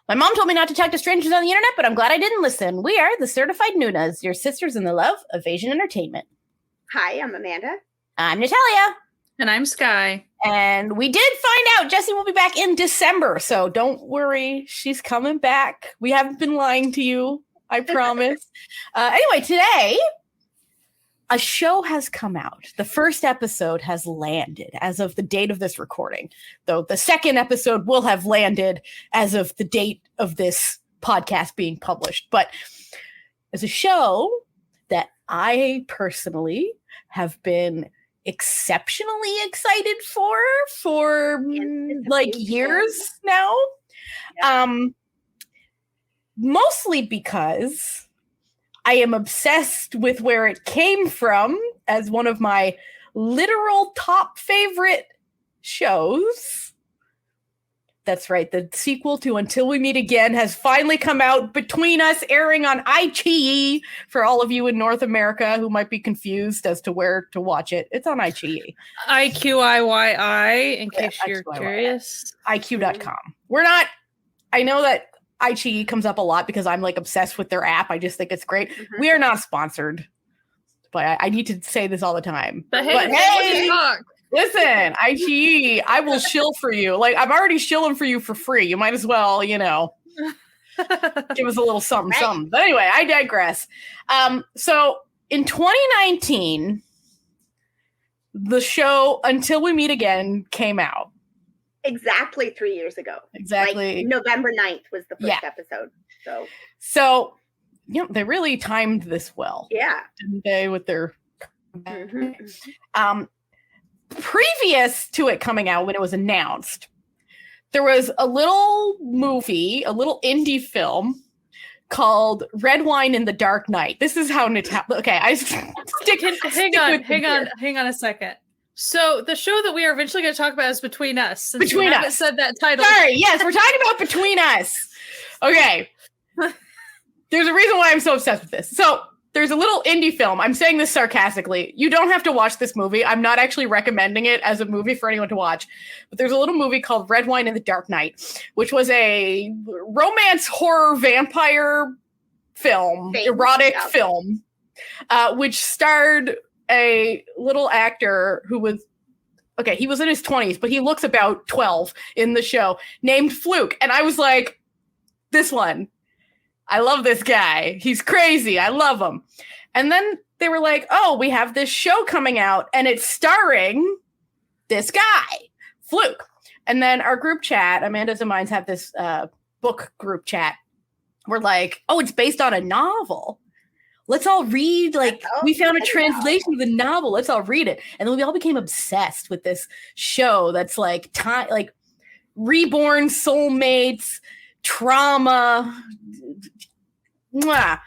My mom told me not to talk to strangers on the internet, but I'm glad I didn't listen. We are the Certified Noonas, your sisters in the love of Asian entertainment. Hi, I'm Amanda. I'm Natalia. And I'm Sky. And we did find out Jessie will be back in December, so don't worry. She's coming back. We haven't been lying to you, I promise. Anyway, today, a show has come out. The first episode has landed as of the date of this recording, though the second episode will have landed as of the date of this podcast being published. But it's a show that I personally have been exceptionally excited for like years now. Yeah. Mostly because I am obsessed with where it came from as one of my literal top favorite shows. That's right. The sequel to Until We Meet Again has finally come out, Between Us, airing on IQIYI for all of you in North America who might be confused as to where to watch it. It's on IQIYI. IQIYI, in case you're curious. IQ.com. I know that IQIYI comes up a lot because I'm like obsessed with their app. I just think it's great. Mm-hmm. We are not sponsored, but I need to say this all the time. But hey, listen, IQIYI, I will shill for you. Like, I'm already shilling for you for free. You might as well, give us a little something, something. But anyway, I digress. So in 2019, the show Until We Meet Again came out. Exactly 3 years ago. Exactly. Like November 9th was the first episode. So, they really timed this well. Yeah. Didn't they, with their... Mm-hmm. Previous to it coming out, when it was announced, there was a little movie, a little indie film called Red Wine in the Dark Night. This is how Natalia... Okay, hang on a second. So the show that we are eventually going to talk about is Between Us. Since Between you Us. haven't said that title. Sorry, yes, we're talking about Between Us. Okay. There's a reason why I'm so obsessed with this. So there's a little indie film. I'm saying this sarcastically. You don't have to watch this movie. I'm not actually recommending it as a movie for anyone to watch. But there's a little movie called Red Wine in the Dark Night, which was a romance horror vampire film, erotic film, which starred a little actor who was, he was in his 20s, but he looks about 12 in the show, named Fluke. And I was like, this one. I love this guy. He's crazy. I love him. And then they were like, oh, we have this show coming out and it's starring this guy, Fluke. And then our group chat, Amanda's and mine's have this book group chat. We're like, oh, it's based on a novel. Let's all read, we found a translation of the novel. Let's all read it. And then we all became obsessed with this show that's like reborn soulmates, trauma. Mwah.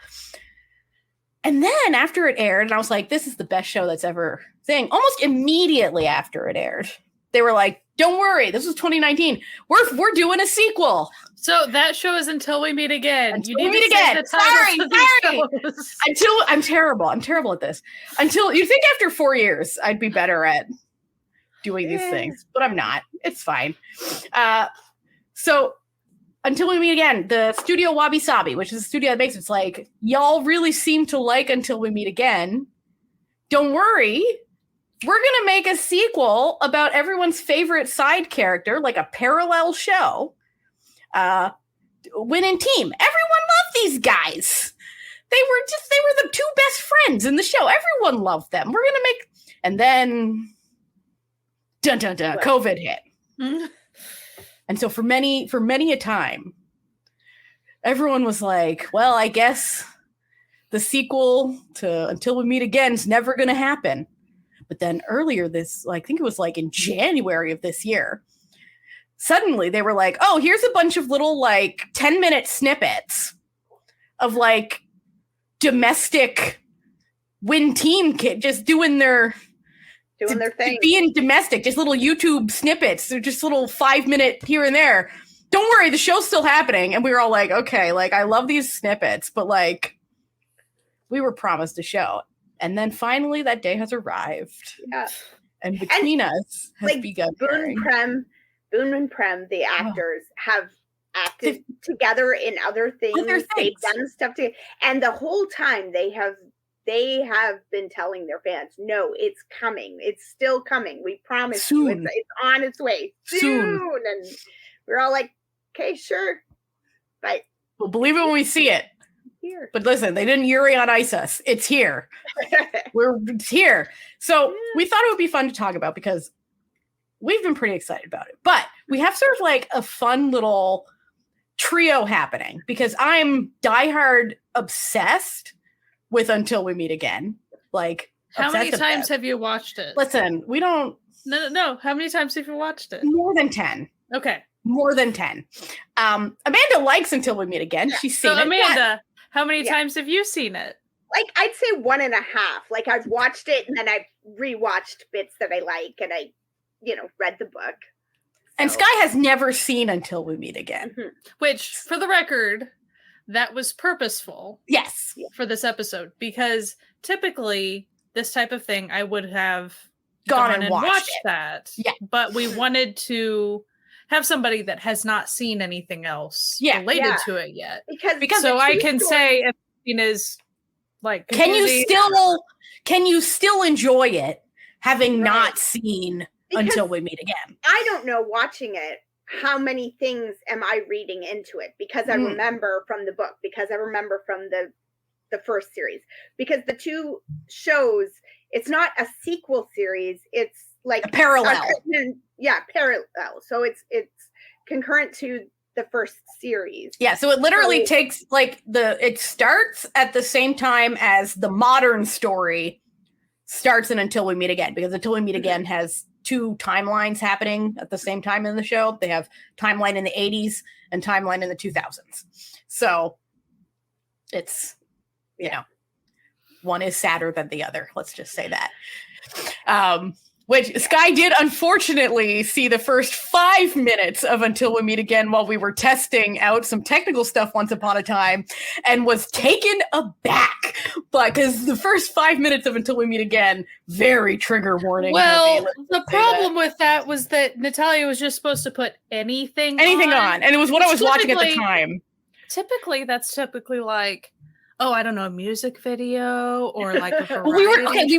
And then after it aired, and I was like, this is the best show that's ever thing. Almost immediately after it aired, they were like, don't worry, this was 2019. We're doing a sequel. So that show is Until We Meet Again. Until We Meet Again. Sorry. I'm terrible. I'm terrible at this. Until you think after 4 years, I'd be better at doing these things, but I'm not. It's fine. So Until We Meet Again, the studio Wabi Sabi, which is a studio that makes it's like, y'all really seem to like Until We Meet Again. Don't worry. We're going to make a sequel about everyone's favorite side character, like a parallel show. Winning Team. Everyone loved these guys. They were the two best friends in the show. Everyone loved them. We're going to make, and then dun dun dun, COVID hit. Mm-hmm. And so for many a time, everyone was like, well, I guess the sequel to Until We Meet Again is never going to happen. But then earlier I think it was like in January of this year, suddenly they were like, oh, here's a bunch of little 10-minute snippets of domestic Win Team kid just doing their thing, being domestic, just little YouTube snippets. They're just little 5-minute here and there. Don't worry, the show's still happening. And we were all like, okay, I love these snippets, but we were promised a show. And then finally that day has arrived. Yeah. And Between Us has begun. Boone and Prem, the actors, have acted together in other things. They've done stuff together. And the whole time they have been telling their fans, no, it's coming. It's still coming. We promise you. It's on its way. Soon. And we're all like, okay, sure. But we'll believe it when we see it. Here. But listen, they didn't Yuri on Ice us. It's here. It's here. So we thought it would be fun to talk about because we've been pretty excited about it. But we have sort of like a fun little trio happening because I'm diehard obsessed with Until We Meet Again. Like, how many times have you watched it? Listen, we don't. No. How many times have you watched it? More than 10. Okay. More than 10. Amanda likes Until We Meet Again. Yeah. She's seen it. Amanda, how many times have you seen it? Like, I'd say 1.5. Like, I've watched it and then I've rewatched bits that I like and I, read the book. So. And Sky has never seen Until We Meet Again. Mm-hmm. Which, for the record, that was purposeful. Yes. For this episode. Because typically, this type of thing, I would have gone and watched that. Yeah. But we wanted to have somebody that has not seen anything else related to it yet. Because so I can say if it is like can you still enjoy it having not seen Until We Meet Again? I don't know watching it how many things am I reading into it because I remember from the book, because I remember from the first series, because the two shows, it's not a sequel series, it's like a parallel. Parallel. So it's concurrent to the first series. Yeah, so it literally takes it starts at the same time as the modern story starts in Until We Meet Again, because Until We Meet Again has 2 timelines happening at the same time in the show. They have timeline in the 80s and timeline in the 2000s. So it's, one is sadder than the other. Let's just say that. Which Sky did unfortunately see the first 5 minutes of Until We Meet Again while we were testing out some technical stuff once upon a time and was taken aback. But because the first 5 minutes of Until We Meet Again, very trigger warning. Well, the problem with that was that Natalia was just supposed to put anything on. And it was what I was watching at the time. That's typically like, I don't know, a music video or like a variety we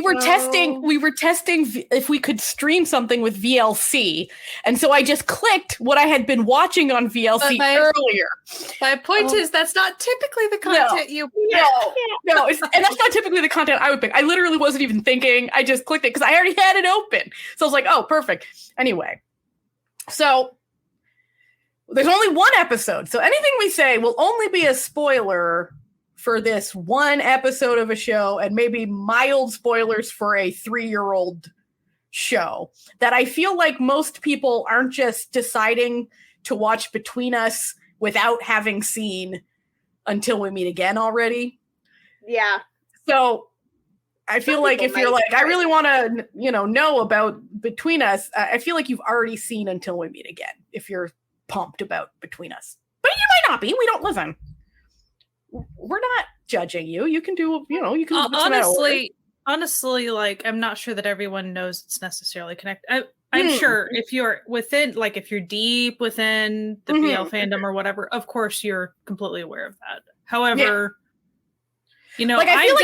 were testing if we could stream something with VLC. And so I just clicked what I had been watching on VLC earlier. My point is that's not typically the content you pick. No, and that's not typically the content I would pick. I literally wasn't even thinking. I just clicked it because I already had it open. So I was like, oh, perfect. Anyway, so there's only 1 episode. So anything we say will only be a spoiler for this 1 episode of a show, and maybe mild spoilers for a 3-year-old show that I feel like most people aren't just deciding to watch Between Us without having seen Until We Meet Again already. Yeah. So I feel like if you're like, I really want to, know about Between Us, I feel like you've already seen Until We Meet Again if you're pumped about Between Us. But you might not be. We don't listen. We're not judging you. You can do, you can honestly, like, I'm not sure that everyone knows it's necessarily connected. I'm sure if you're within, like, if you're deep within the BL fandom or whatever, of course you're completely aware of that. However, like, I feel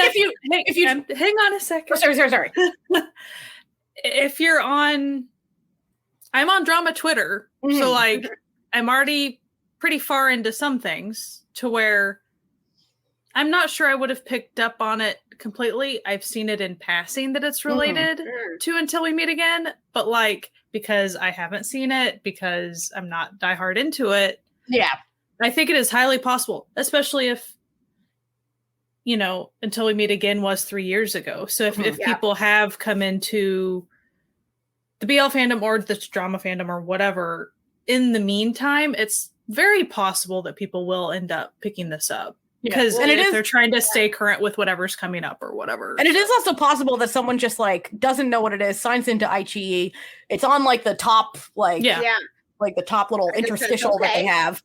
like if you hang on a second. Oh, sorry. If you're I'm on drama Twitter, so like I'm already pretty far into some things to where I'm not sure I would have picked up on it completely. I've seen it in passing that it's related to Until We Meet Again, but like, because I haven't seen it, because I'm not diehard into it. Yeah. I think it is highly possible, especially if, Until We Meet Again was 3 years ago. So if people have come into the BL fandom or the drama fandom or whatever, in the meantime, it's very possible that people will end up picking this up. Because they're trying to stay current with whatever's coming up or whatever. And it is also possible that someone just like doesn't know what it is, signs into IQIYI. It's on like the top, like the top little interstitial that they have.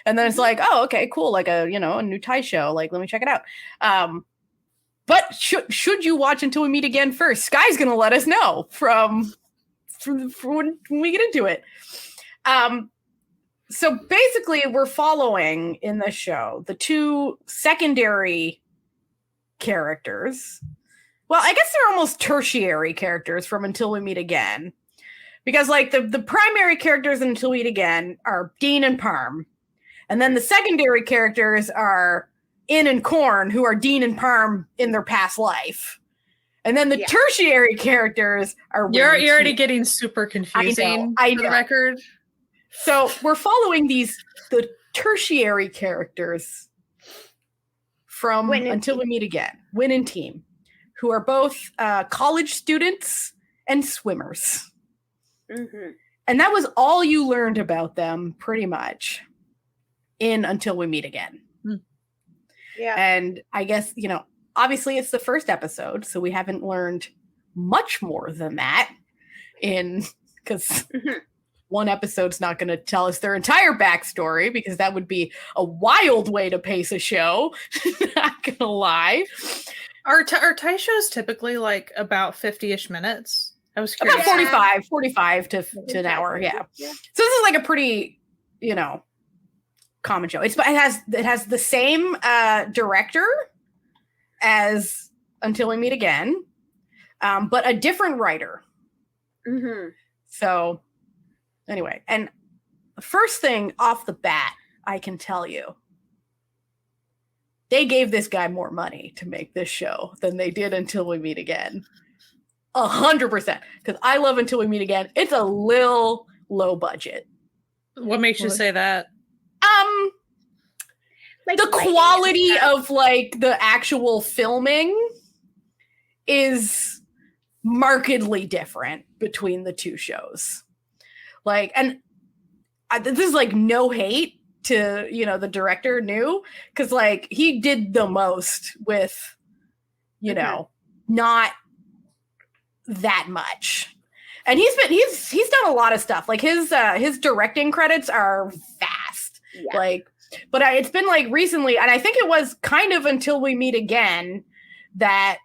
And then it's like, oh, okay, cool. Like a new Thai show. Like, let me check it out. But should you watch Until We Meet Again first? Sky's going to let us know from when we get into it. So basically, we're following in the show the two secondary characters. Well, I guess they're almost tertiary characters from Until We Meet Again. Because like the primary characters in Until We Meet Again are Dean and Parm. And then the secondary characters are In and Korn, who are Dean and Parm in their past life. And then the tertiary characters are You're already getting super confusing I know. For the record. So we're following the tertiary characters from Until We Meet Again, Win and Team, who are both college students and swimmers. Mm-hmm. And that was all you learned about them, pretty much, in Until We Meet Again. Yeah. And I guess, obviously it's the first episode, so we haven't learned much more than that because one episode's not going to tell us their entire backstory, because that would be a wild way to pace a show. Not going to lie. Are Thai shows typically like about 50-ish minutes? I was curious. About 45 to an hour, yeah. So this is like a pretty, common show. It has the same director as Until We Meet Again, but a different writer. Mm-hmm. So anyway, and the first thing off the bat, I can tell you, they gave this guy more money to make this show than they did Until We Meet Again. 100%. Because I love Until We Meet Again. It's a little low budget. What makes you say that? Like the quality of like the actual filming is markedly different between the two shows. Like, and this is like no hate to, the director New, because like he did the most with, not that much. And he's done a lot of stuff. Like his directing credits are vast. Yeah. Like, but it's been like recently, and I think it was kind of Until We Meet Again that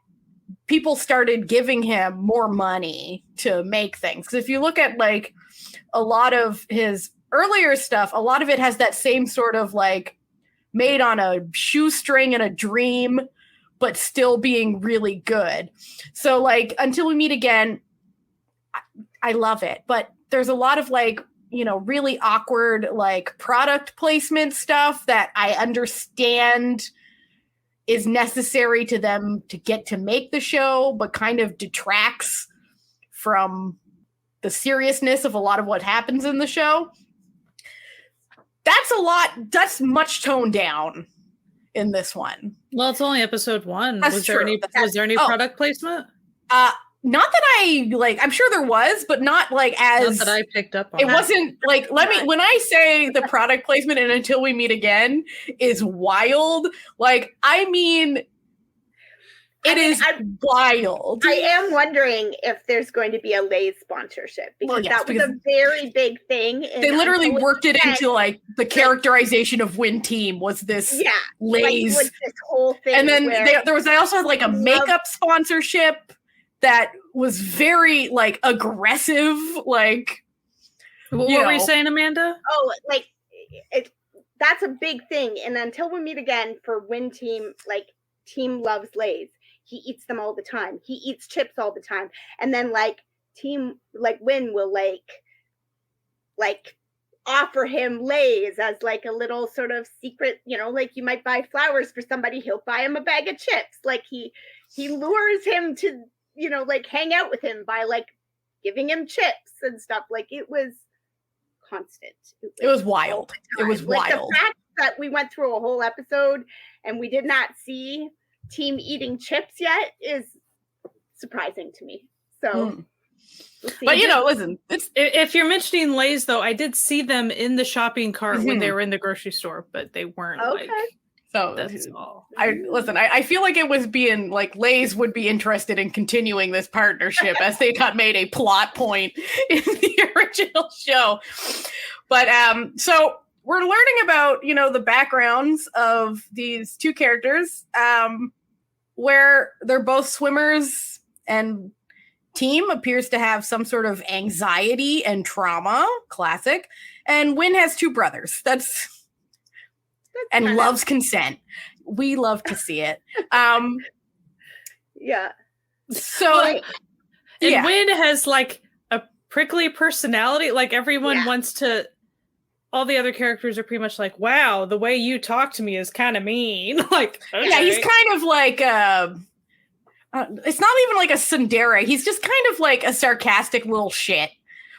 people started giving him more money to make things. Because if you look at like a lot of his earlier stuff, a lot of it has that same sort of like made on a shoestring and a dream, but still being really good. So like Until We Meet Again, I love it, but there's a lot of like, really awkward like product placement stuff that I understand is necessary to them to get to make the show, but kind of detracts from the seriousness of a lot of what happens in the show. That's much toned down in this one. Well, it's only episode 1. That's was true. there any product placement? Not that I like, I'm sure there was, but not like as not that I picked up on. It wasn't like, when I say the product placement in Until We Meet Again is wild, like, I mean, it is wild. I am wondering if there's going to be a Lay's sponsorship, because that was a very big thing. They literally worked it into like the characterization of Win Team was this Lay's like this whole thing. And then they also had like a makeup sponsorship that was very like aggressive, like. What were you saying, Amanda? Oh, like that's a big thing. And Until We Meet Again for Win Team, like Team loves Lay's. He eats them all the time. He eats chips all the time. And then like Team like Win will like offer him Lay's as like a little sort of secret, like you might buy flowers for somebody, he'll buy him a bag of chips. Like he lures him to, like hang out with him by like giving him chips and stuff. Like it was constant. It was wild. It was like wild. The fact that we went through a whole episode and we did not see Team eating chips yet is surprising to me. So but listen, if you're mentioning Lay's though, I did see them in the shopping cart when they were in the grocery store, but they weren't like. So that's all. I feel like it was being like Lay's would be interested in continuing this partnership as they got made a plot point in the original show. But so we're learning about, the backgrounds of these two characters, where they're both swimmers, and Team appears to have some sort of anxiety and trauma, classic, And Win has 2 brothers. That's and loves consent. We love to see it. Yeah. So and Win has like a prickly personality. Like everyone wants to. All the other characters are pretty much like, wow, the way you talk to me is kind of mean. Like, okay. Yeah, he's kind of like it's not even like a tsundere. He's just kind of like a sarcastic little shit,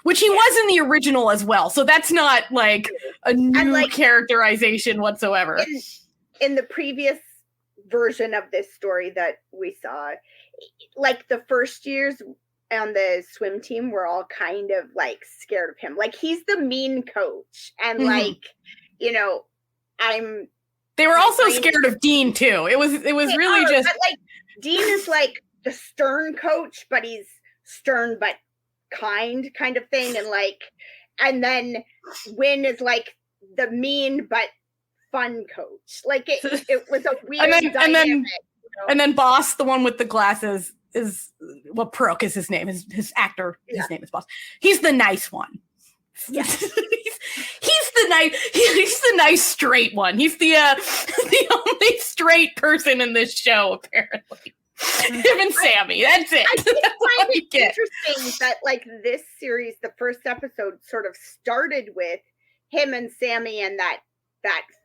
which he was in the original as well. So that's not like a new characterization whatsoever. In the previous version of this story that we saw, like the first years on the swim team were all kind of like scared of him. Like he's the mean coach, and like, you know, they were also scared of Dean too. It was really just like Dean is like the stern coach, but he's stern but kind of thing, and then Win is like the mean but fun coach. Like it was a weird dynamic, and then Boss, the one with the glasses, is Peruk is his name. His actor, his name is Boss. He's the nice one. Yeah. he's the nice straight one. He's the only straight person in this show, apparently. Him and Sammy. That's it. I find it interesting that like this series, the first episode sort of started with him and Sammy and that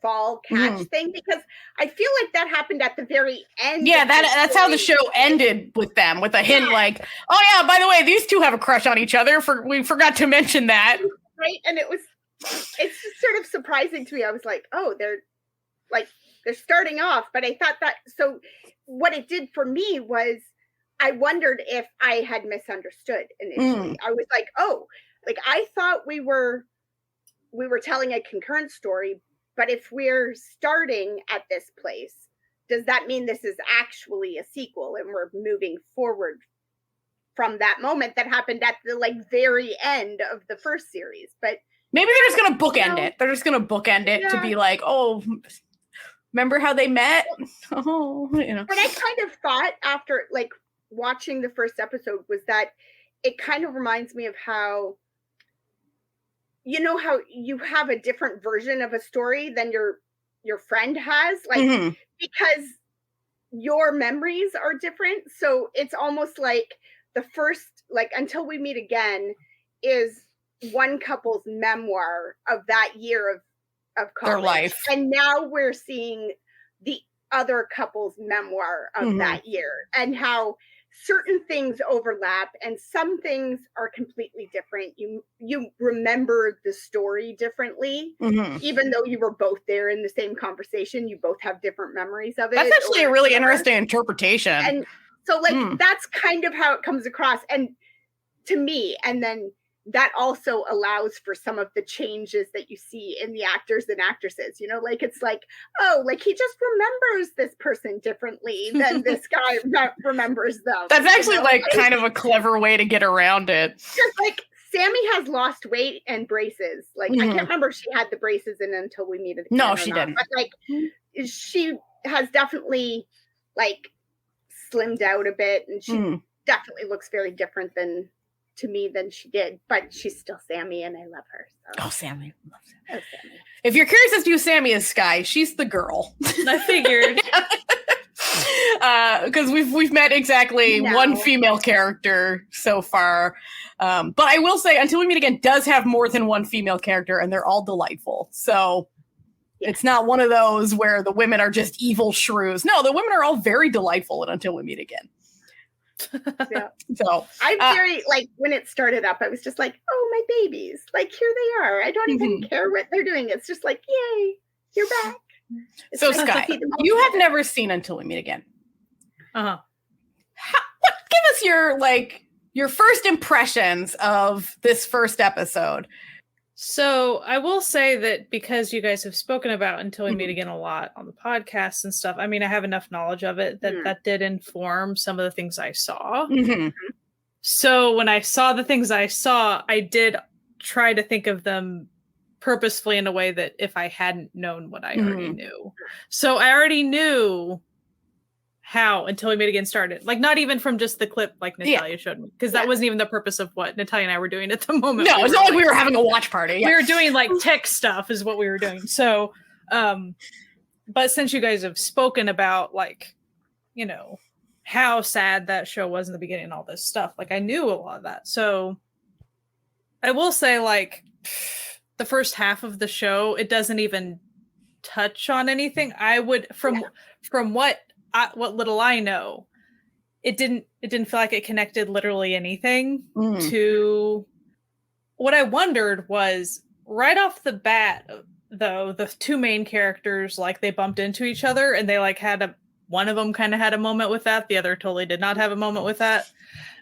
fall catch thing, because I feel like that happened at the very end. Yeah, that's how the show ended, with them, with a hint like, oh yeah, by the way, these 2 have a crush on each other. We forgot to mention that. Right, and it's just sort of surprising to me. I was like, oh, they're starting off, but I thought that, so what it did for me was I wondered if I had misunderstood initially. I was like, oh, like I thought we were telling a concurrent story, but if we're starting at this place, does that mean this is actually a sequel and we're moving forward from that moment that happened at the like very end of the first series? But maybe they're just going to bookend it. They're just going to bookend it to be like, oh, remember how they met? Oh, you know. But I kind of thought after like watching the first episode was that it kind of reminds me of how, you know, how you have a different version of a story than your friend has, like because your memories are different. So it's almost like the first, like Until We Meet Again is one couple's memoir of that year of college. Their life. And now we're seeing the other couple's memoir of that year, and how certain things overlap and some things are completely different. You remember the story differently, even though you were both there in the same conversation. You both have different memories of it. That's actually a really interesting interpretation. And so like that's kind of how it comes across, and to me, and then that also allows for some of the changes that you see in the actors and actresses, you know, like it's like, oh, like he just remembers this person differently than this guy remembers them. That's actually like kind of a clever way to get around it. Because like Sammy has lost weight and braces. Like I can't remember if she had the braces in Until We Meet Again. No, she didn't. But like she has definitely like slimmed out a bit, and she definitely looks very different to me than she did, but she's still Sammy and I love her. So. Oh, Sammy. Oh, Sammy. If you're curious as to who Sammy is, Sky, she's the girl. I figured. Because we've met exactly one female character so far. But I will say Until We Meet Again does have more than one female character, and they're all delightful. So it's not one of those where the women are just evil shrews. No, the women are all very delightful in Until We Meet Again. Yeah. So I'm very like when it started up, I was just like, oh, my babies, like here they are. I don't even care what they're doing. It's just like, yay, you're back. It's so Sky, you have never seen Until We Meet Again. Give us your first impressions of this first episode. So I will say that because you guys have spoken about Until We Meet Again a lot on the podcast and stuff, I mean, I have enough knowledge of it that did inform some of the things I saw. So when I saw the things I saw, I did try to think of them purposefully in a way that if I hadn't known what I already knew. So I already knew how Until We Meet Again started. Like, not even from just the clip like Natalia showed me, because that wasn't even the purpose of what Natalia and I were doing at the moment. No, it's not like we were having a watch party. We were doing like tech stuff is what we were doing. So, but since you guys have spoken about like, you know, how sad that show was in the beginning and all this stuff, like I knew a lot of that. So I will say, like, the first half of the show, it doesn't even touch on anything. I would from what little I know, it didn't feel like it connected literally anything to what I wondered was right off the bat, though, the two main characters, like, they bumped into each other and they like had one of them kind of had a moment with that. The other totally did not have a moment with that.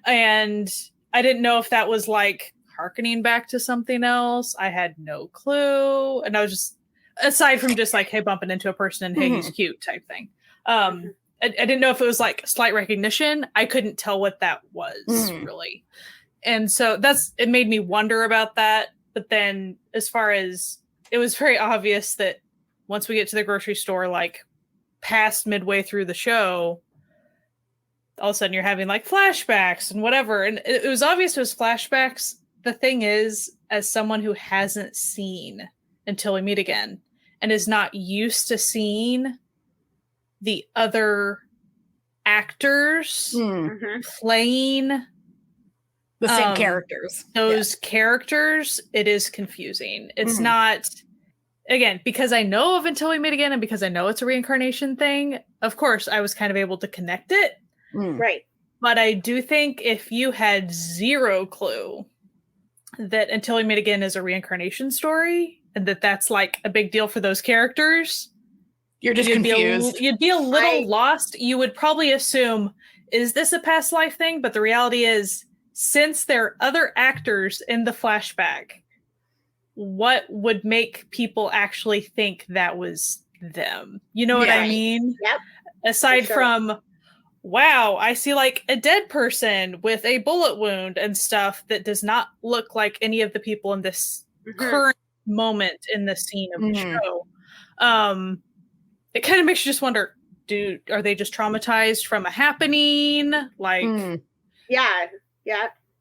And I didn't know if that was like harkening back to something else. I had no clue. And I was just, aside from just like, hey, bumping into a person and hey, he's cute type thing. I didn't know if it was like slight recognition. I couldn't tell what that was really. And so it made me wonder about that. But then as far as, it was very obvious that once we get to the grocery store, like past midway through the show, all of a sudden you're having like flashbacks and whatever. And it was obvious it was flashbacks. The thing is, as someone who hasn't seen Until We Meet Again and is not used to seeing the other actors playing the same characters, those characters, it is confusing. It's not, again, because I know of Until We Meet Again and because I know it's a reincarnation thing, of course I was kind of able to connect it. Right. But I do think if you had zero clue that Until We Meet Again is a reincarnation story and that's like a big deal for those characters, you're just confused. You'd be a little lost. You would probably assume, is this a past life thing? But the reality is, since there are other actors in the flashback, what would make people actually think that was them? You know what I mean? Yep. Aside from, wow, I see like a dead person with a bullet wound and stuff that does not look like any of the people in this current moment in the scene of the show. It kind of makes you just wonder, are they just traumatized from a happening? Like, yeah.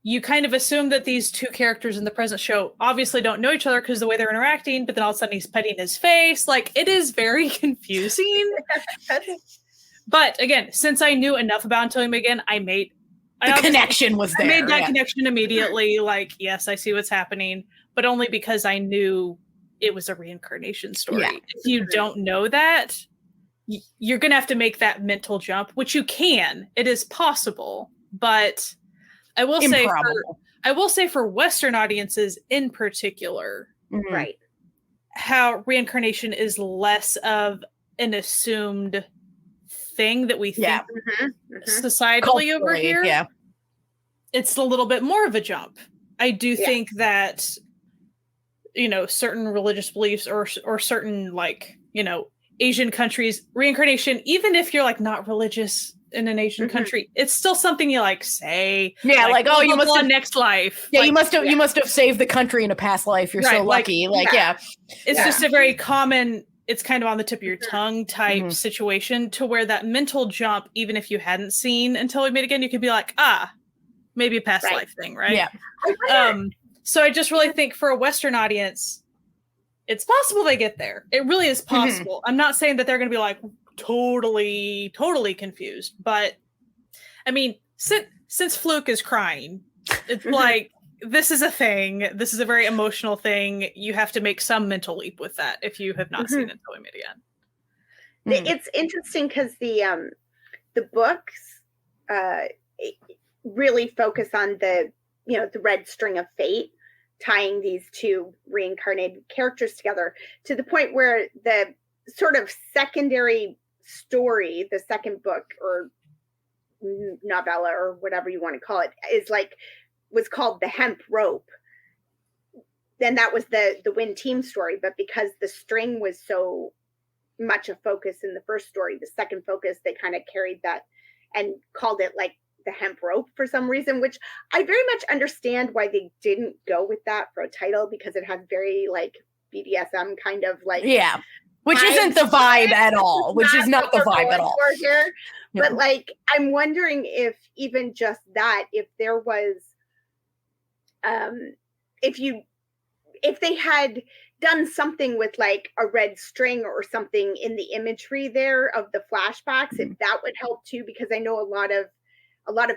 You kind of assume that these two characters in the present show obviously don't know each other because the way they're interacting, but then all of a sudden he's petting his face. Like, it is very confusing. But again, since I knew enough about Until We Meet Again, the connection was there. I made that connection immediately. Like, yes, I see what's happening, but only because I knew it was a reincarnation story. Yeah. If you don't know that, you're going to have to make that mental jump, which you can. It is possible, but I will say for Western audiences in particular, right, how reincarnation is less of an assumed thing that we think societally culturally, over here. Yeah, it's a little bit more of a jump. I do think that, you know, certain religious beliefs or certain, like, you know, Asian countries, reincarnation, even if you're like not religious in an Asian country, it's still something you like say. Yeah, like oh, you must have next life. Yeah, like, you must have saved the country in a past life. You're so lucky. Like, it's just a very common. It's kind of on the tip of your tongue type situation, to where that mental jump, even if you hadn't seen Until We Meet Again, you could be like, maybe a past life thing, right? Yeah. So I just really think for a Western audience, it's possible they get there. It really is possible. I'm not saying that they're going to be like totally confused, but I mean, since Fluke is crying, it's like, this is a thing. This is a very emotional thing. You have to make some mental leap with that if you have not seen Until We Meet Again. It's interesting because the books really focus on the red string of fate, tying these two reincarnated characters together to the point where the sort of secondary story, the second book or novella or whatever you want to call it, was called The Hemp Rope. Then that was the Win team story, but because the string was so much a focus in the first story, the second focus, they kind of carried that and called it like The Hemp Rope for some reason, which I very much understand why they didn't go with that for a title, because it has very like BDSM kind of like, which isn't the vibe at all, which is not the vibe at all. Here. But like, I'm wondering if even just that, if there was, if they had done something with like a red string or something in the imagery there of the flashbacks, if that would help too, because I know a lot of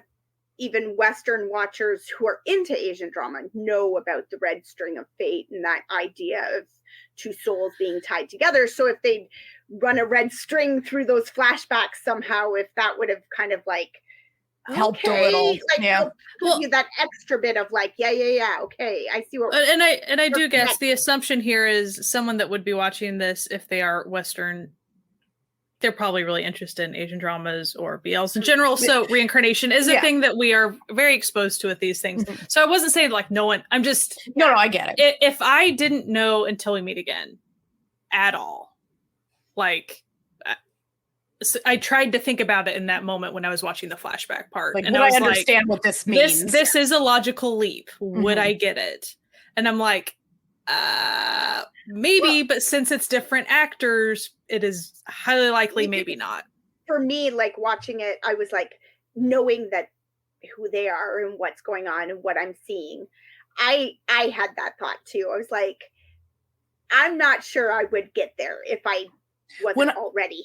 even Western watchers who are into Asian drama know about the red string of fate and that idea of two souls being tied together. So if they'd run a red string through those flashbacks somehow, if that would have kind of like helped a little, like you that extra bit of like, okay, I see what. And I do guess the assumption here is someone that would be watching this, if they are Western, they're probably really interested in Asian dramas or BLs in general. So reincarnation is a thing that we are very exposed to with these things. Mm-hmm. So I wasn't saying like no one. I'm just no, I get it. If I didn't know Until We Meet Again at all, like. I tried to think about it in that moment when I was watching the flashback part. Like, and I understand what this means. This is a logical leap. Would I get it? And I'm like, maybe, but since it's different actors, it is highly likely maybe not. For me, like watching it, I was like, knowing that who they are and what's going on and what I'm seeing. I had that thought too. I was like, I'm not sure I would get there if I wasn't already.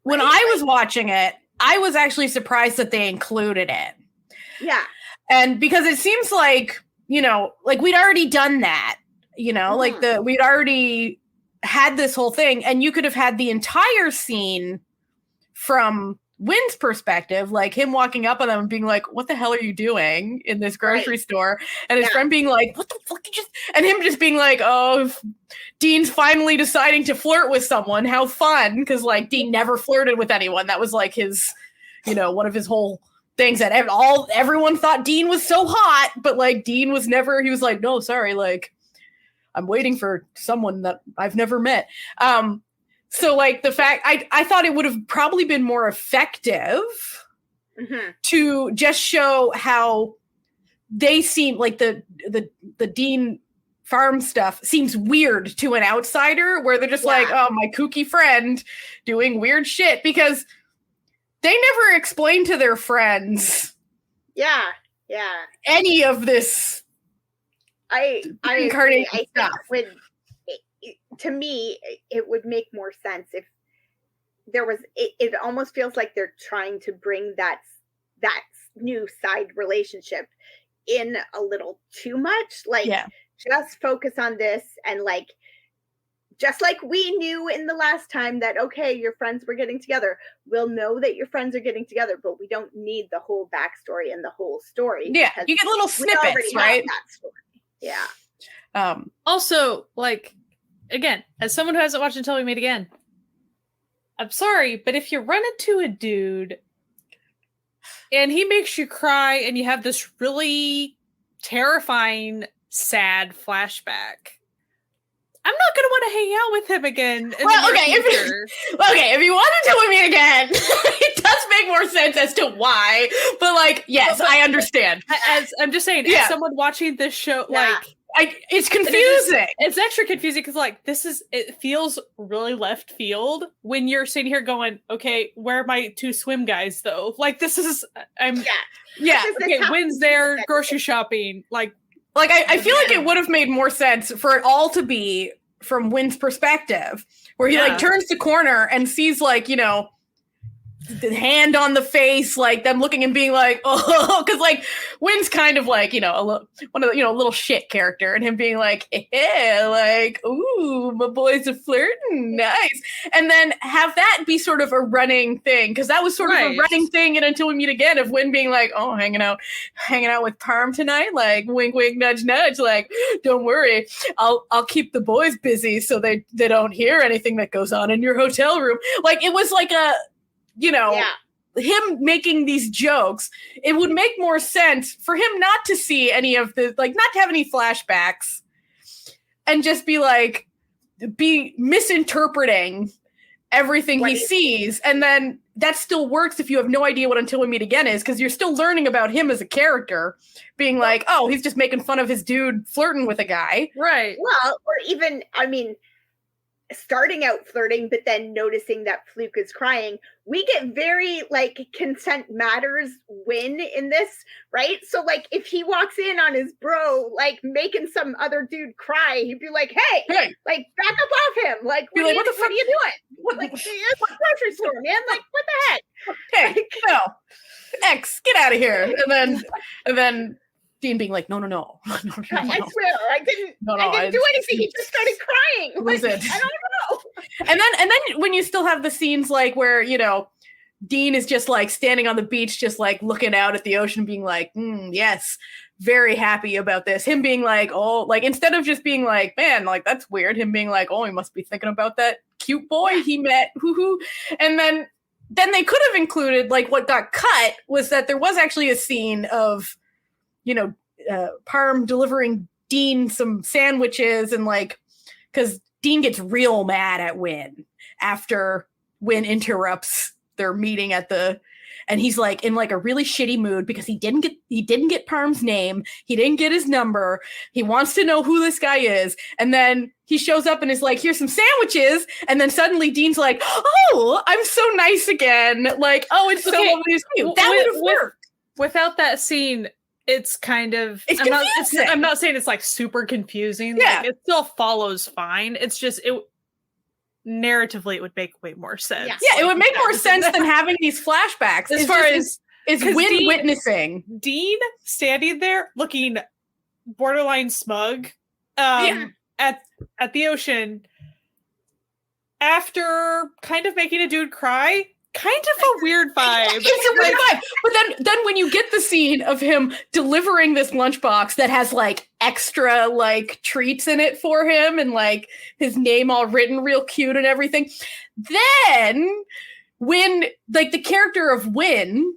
When I was watching it, I was actually surprised that they included it. Yeah. And because it seems like, like we'd already done that, like we'd already had this whole thing, and you could have had the entire scene from Wynn's perspective, like him walking up on them and being like, what the hell are you doing in this grocery store? And his friend being like, what the fuck? And him just being like, oh, Dean's finally deciding to flirt with someone. How fun. Because like Dean never flirted with anyone. That was like his, one of his whole things that everyone thought Dean was so hot, but like Dean was never, he was like, no, sorry. Like I'm waiting for someone that I've never met. So like the fact I thought it would have probably been more effective to just show how they seem like the Dean farm stuff seems weird to an outsider, where they're just like, oh, my kooky friend doing weird shit, because they never explain to their friends any of this incarnation stuff. To me, it would make more sense if there was. It almost feels like they're trying to bring that new side relationship in a little too much. Like, just focus on this, and like, just like we knew in the last time that okay, your friends were getting together. We'll know that your friends are getting together, but we don't need the whole backstory and the whole story. Yeah, you get little snippets, right? That story. Yeah. Also, like. Again, as someone who hasn't watched Until We Meet Again, I'm sorry, but if you run into a dude and he makes you cry and you have this really terrifying, sad flashback, I'm not going to want to hang out with him again. Well, if you want Until We Meet Again, it does make more sense as to why. But like, yes, I understand. As I'm just saying, as someone watching this show, like. It's confusing. It's extra confusing because, like, it feels really left field when you're sitting here going, okay, where are my two swim guys, though? Like, okay, Wynn's there, grocery shopping. Like I feel like it would have made more sense for it all to be from Wynn's perspective, where he, like, turns the corner and sees, like, the hand on the face, like them looking and being like, oh, because like Wynn's kind of like, a little shit character, and him being like, like, ooh, my boys are flirting, nice, and then have that be sort of a running thing, because that was sort of a running thing in Until We Meet Again, of Wynn being like, oh, hanging out with Parm tonight, like wink, wink, nudge, nudge, like don't worry, I'll keep the boys busy so they don't hear anything that goes on in your hotel room. Like it was like a. Him making these jokes, it would make more sense for him not to see any of the, like, not to have any flashbacks and just be misinterpreting everything he sees. And then that still works if you have no idea what Until We Meet Again is, because you're still learning about him as a character, being like, oh, he's just making fun of his dude flirting with a guy. Right. Well, or even, I mean, starting out flirting, but then noticing that Fluke is crying. We get very like consent matters win in this, right? So like if he walks in on his bro like making some other dude cry, he'd be like, hey, like back up off him. Like what are you doing? Like it's a grocery store, man. Like what the heck? Hey, like, no. X, get out of here. And then Dean being like, no. I swear, I didn't do anything. He just started crying. Like, I don't know. And then when you still have the scenes like where, you know, Dean is just like standing on the beach, just like looking out at the ocean, being like, yes, very happy about this. Him being like, oh, like instead of just being like, man, like that's weird. Him being like, oh, he must be thinking about that cute boy he met. Hoo-hoo. And then they could have included, like what got cut was that there was actually a scene of, you know, Parm delivering Dean some sandwiches and like, because Dean gets real mad at Wynn after Wynn interrupts their meeting and he's like in like a really shitty mood because he didn't get Parm's name, he didn't get his number, he wants to know who this guy is, and then he shows up and is like, here's some sandwiches, and then suddenly Dean's like, oh, I'm so nice again, like, oh, it's so lovely to see you. That would have worked. Without that scene, it's kind of I'm not saying it's like super confusing. Yeah. Like, it still follows fine. It's just narratively it would make way more sense. Yeah, it would make more sense than having these flashbacks. As far as Wynn witnessing Dean standing there looking borderline smug at the ocean after kind of making a dude cry. Kind of a weird vibe. It's a weird vibe. But then when you get the scene of him delivering this lunchbox that has like extra like treats in it for him and like his name all written real cute and everything, then when like the character of Wynn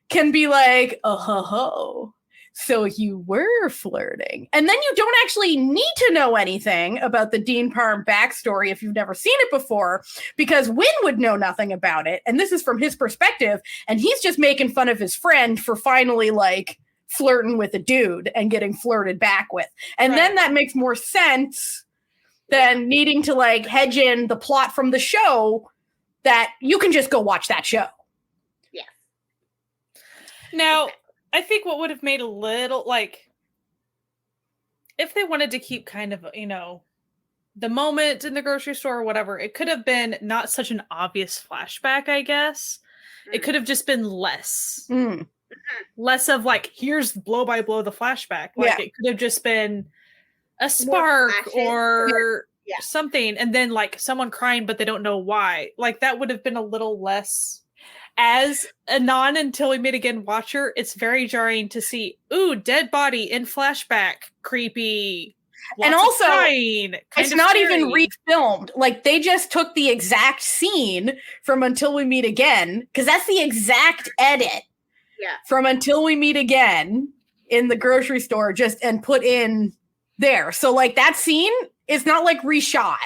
can be like, oh ho ho, so you were flirting. And then you don't actually need to know anything about the Dean Parm backstory if you've never seen it before, because Wynn would know nothing about it. And this is from his perspective. And he's just making fun of his friend for finally like flirting with a dude and getting flirted back with. And then that makes more sense than needing to like hedge in the plot from the show that you can just go watch that show. Yeah. Now, I think what would have made a little, like, if they wanted to keep kind of, you know, the moment in the grocery store or whatever, it could have been not such an obvious flashback, I guess. It could have just been less. Less of, like, here's blow by blow the flashback. Like, it could have just been a spark or something. And then, like, someone crying, but they don't know why. Like, that would have been a little less... As a non-Until We Meet Again watcher, it's very jarring to see, dead body in flashback, creepy. And also, crying, it's not even refilmed. Like, they just took the exact scene from Until We Meet Again, because that's the exact edit from Until We Meet Again in the grocery store, and put in there. So, like, that scene is not, like, reshot.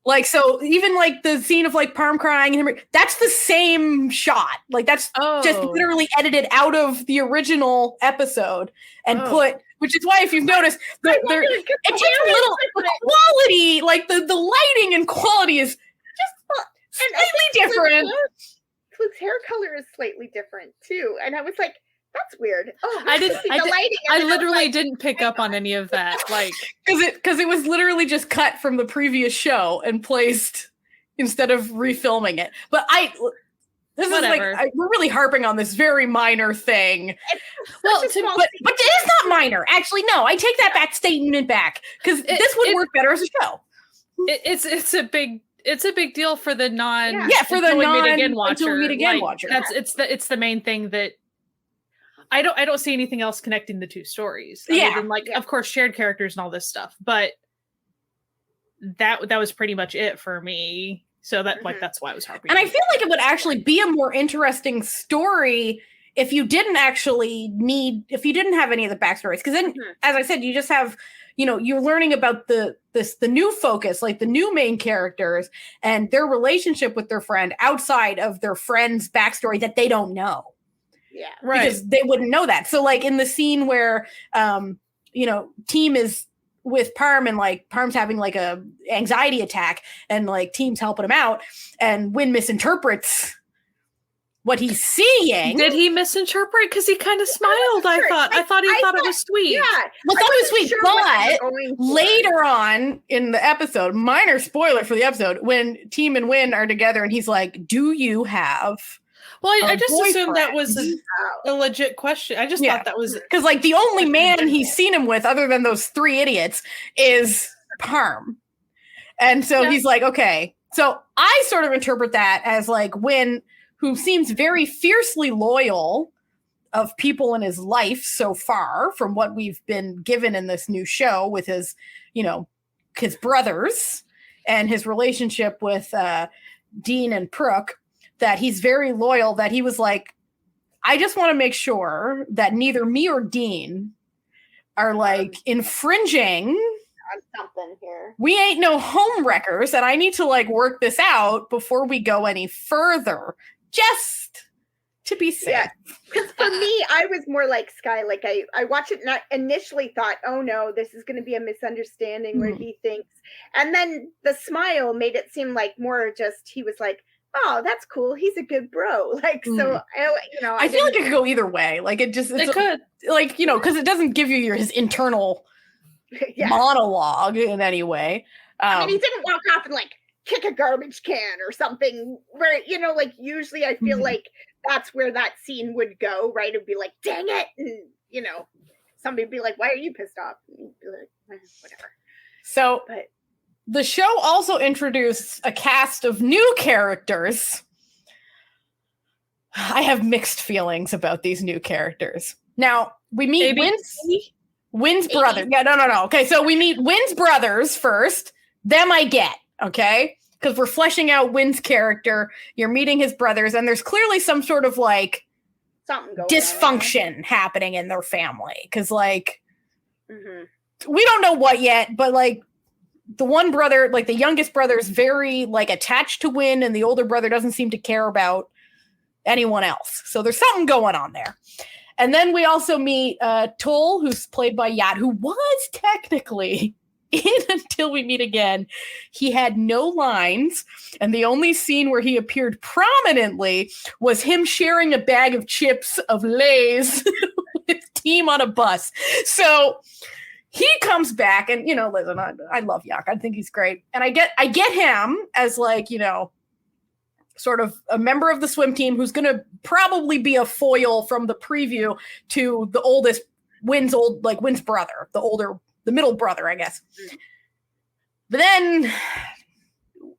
Like, so even like the scene of like Parm crying and him, that's the same shot. Like that's just literally edited out of the original episode and put, which is why if you've noticed, it takes a little quality, like the lighting and quality is just slightly different. Fluke's hair color is slightly different too, and I was like, that's weird. I literally didn't pick up on any of that, like because it was literally just cut from the previous show and placed instead of refilming it. But is like we're really harping on this very minor thing. But it is not minor. Actually, no, I take that statement back because this would work better as a show. It's a big deal for the for the Meet Again watcher. It's the main thing that. I don't see anything else connecting the two stories. Other than of course, shared characters and all this stuff. But that was pretty much it for me. So that that's why I was harping. And I feel like it would actually be a more interesting story if you didn't have any of the backstories. Because then, as I said, you just have, you're learning about the new focus, like the new main characters and their relationship with their friend outside of their friend's backstory that they don't know. Yeah. Right. Because they wouldn't know that. So like in the scene where, Team is with Parm, and like Parm's having like a anxiety attack, and like Team's helping him out, and Win misinterprets what he's seeing. Did he misinterpret? Because he kind of smiled. I thought he thought it was sweet. Yeah, well, that was sweet. But later on in the episode, minor spoiler for the episode, when Team and Win are together, and he's like, "Do you have?" Well, I just assumed that was a legit question. I just thought that was because like the only man he's seen him with, other than those 3 idiots, is Parm, and so he's like, okay. So I sort of interpret that as like Win, who seems very fiercely loyal of people in his life so far from what we've been given in this new show with his, his brothers and his relationship with Dean and Brooke, that he's very loyal, that he was like, I just want to make sure that neither me or Dean are like infringing on something here. We ain't no home wreckers, and I need to like work this out before we go any further. Just to be safe. Yeah. Because for me, I was more like Sky. Like I watched it and I initially thought, oh no, this is going to be a misunderstanding where he thinks. And then the smile made it seem like more just, he was like, oh, that's cool. He's a good bro. Like, so, I feel like it could go either way. Like it could. Like, because it doesn't give you his internal monologue in any way. I mean, he didn't walk off and like, kick a garbage can or something where, like usually I feel like that's where that scene would go, right? It'd be like, dang it. And, somebody would be like, why are you pissed off? And you'd be like, whatever. So the show also introduced a cast of new characters. I have mixed feelings about these new characters. Now, we meet Win's brother. Yeah, no. Okay, so we meet Win's brothers first. Them I get. Okay, because we're fleshing out Win's character. You're meeting his brothers, and there's clearly some sort of like dysfunction happening in their family. Because like we don't know what yet, but like the one brother, like the youngest brother, is very like attached to Win, and the older brother doesn't seem to care about anyone else. So there's something going on there. And then we also meet Toll, who's played by Yat, who was technically in Until We Meet Again. He had no lines, and the only scene where he appeared prominently was him sharing a bag of chips of Lay's with Team on a bus. So he comes back, and listen, I love Yak. I think he's great, and I get him as like sort of a member of the swim team who's going to probably be a foil from the preview to the oldest Win's brother, the middle brother, I guess. But then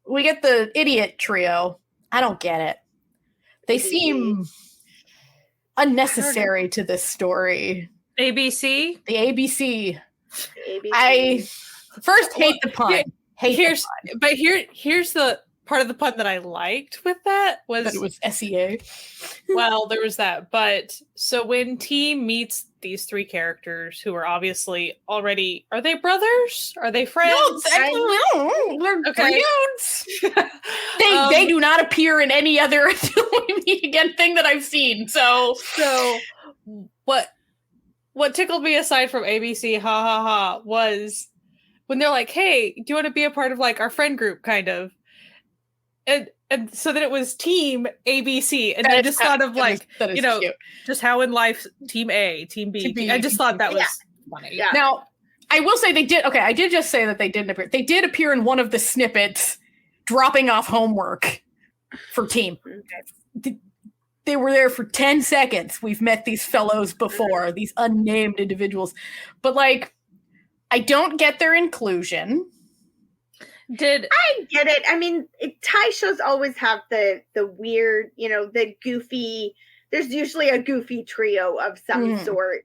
we get the idiot trio. I don't get it. They seem unnecessary to this story. ABC? The ABC. I first hate the pun. Here's the part of the pun that I liked with that was that it was SEA. Well, there was that. But so when Team meets these 3 characters who are obviously already, are they brothers? Are they friends? No, they're friends. They do not appear in any other Until We Meet Again thing that I've seen. So what tickled me aside from ABC, was when they're like, hey, do you want to be a part of like our friend group kind of? And so that it was Team ABC, and I just thought of like, cute. Just how in life Team A, Team B. I just thought that was funny. Yeah. Now, I will say they did. Okay, I did just say that they didn't appear. They did appear in one of the snippets, dropping off homework for Team. They were there for 10 seconds. We've met these fellows before, these unnamed individuals, but like, I don't get their inclusion. I get it. I mean, Thai shows always have the weird, the goofy. There's usually a goofy trio of some sort,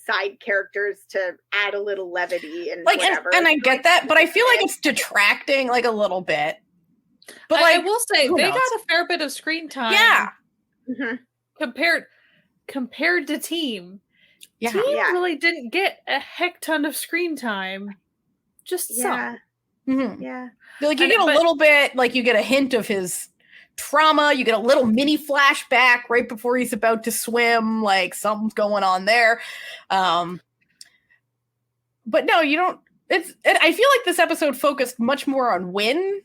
side characters to add a little levity and whatever. And I get that, but I feel like it's detracting like a little bit. But I will say they got a fair bit of screen time. Yeah. Compared to Team. Yeah. Team really didn't get a heck ton of screen time. Just some. Mm-hmm. Yeah. Like you get a little bit, like you get a hint of his trauma. You get a little mini flashback right before he's about to swim. Like something's going on there. But no, you don't. I feel like this episode focused much more on Win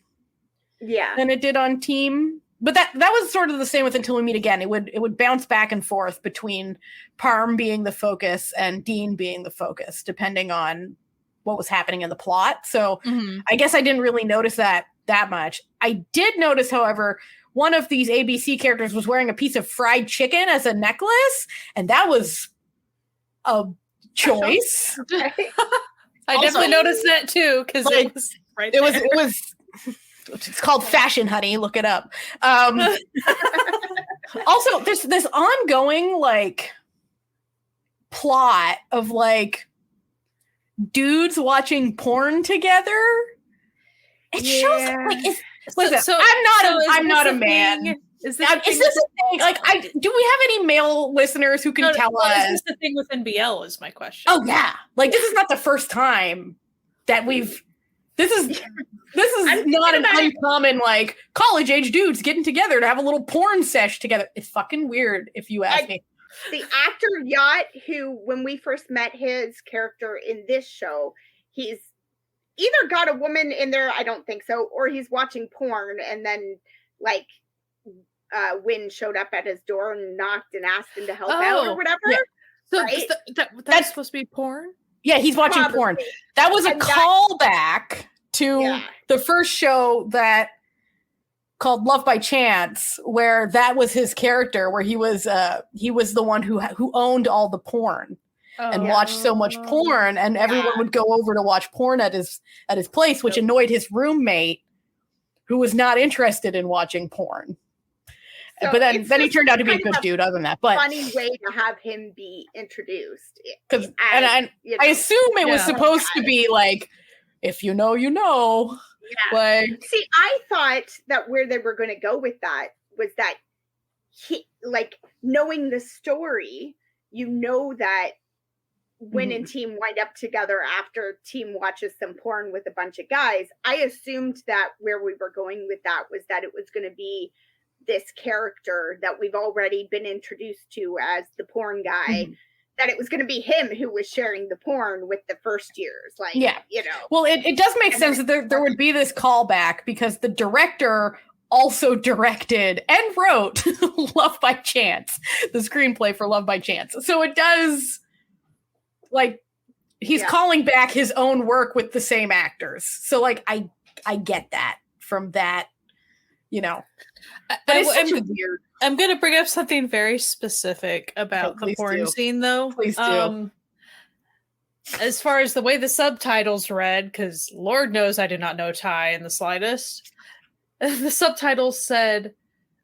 than it did on Team. But that was sort of the same with Until We Meet Again. It would bounce back and forth between Parm being the focus and Dean being the focus, depending on what was happening in the plot. So I guess I didn't really notice that much. I did notice, however, one of these ABC characters was wearing a piece of fried chicken as a necklace, and that was a choice. I definitely noticed that too, because like, it was right there. It was it's called fashion, honey. Look it up. Also, there's this ongoing like plot of like dudes watching porn together. It shows like listen, I'm not a man. Is this a thing? Like, do we have any male listeners who can tell us? Is this the thing with NBL? Is my question. Oh yeah, like this is not the first time that we've. This is not an uncommon like college age dudes getting together to have a little porn sesh together. It's fucking weird if you ask me. The actor Yacht, who when we first met his character in this show, he's either got a woman in there, I don't think so, or he's watching porn and then like Wynn showed up at his door and knocked and asked him to help out or whatever. Yeah. So right? That's supposed to be porn? Yeah, he's watching porn. That was a callback to the first show that called Love by Chance, where that was his character, where he was the one who owned all the porn and watched so much porn, and everyone would go over to watch porn at his place, which annoyed his roommate, who was not interested in watching porn. So but then he turned out to be a good dude other than that. But funny way to have him be introduced. Because I assume it was supposed to be like, if you know, you know. Yeah. Like, see, I thought that where they were going to go with that was that he, like, knowing the story, you know that Wynn and Team wind up together after Team watches some porn with a bunch of guys. I assumed that where we were going with that was that it was going to be this character that we've already been introduced to as the porn guy, that it was going to be him who was sharing the porn with the first years. Like, you know. Well, it does make sense that there would be this callback because the director also directed and wrote Love by Chance, the screenplay for Love by Chance. So it does, like, he's calling back his own work with the same actors. So, like, I get that from that, you know. But it's weird. I'm going to bring up something very specific about the porn scene, though. Please do. As far as the way the subtitles read, because Lord knows I did not know Thai in the slightest. The subtitles said,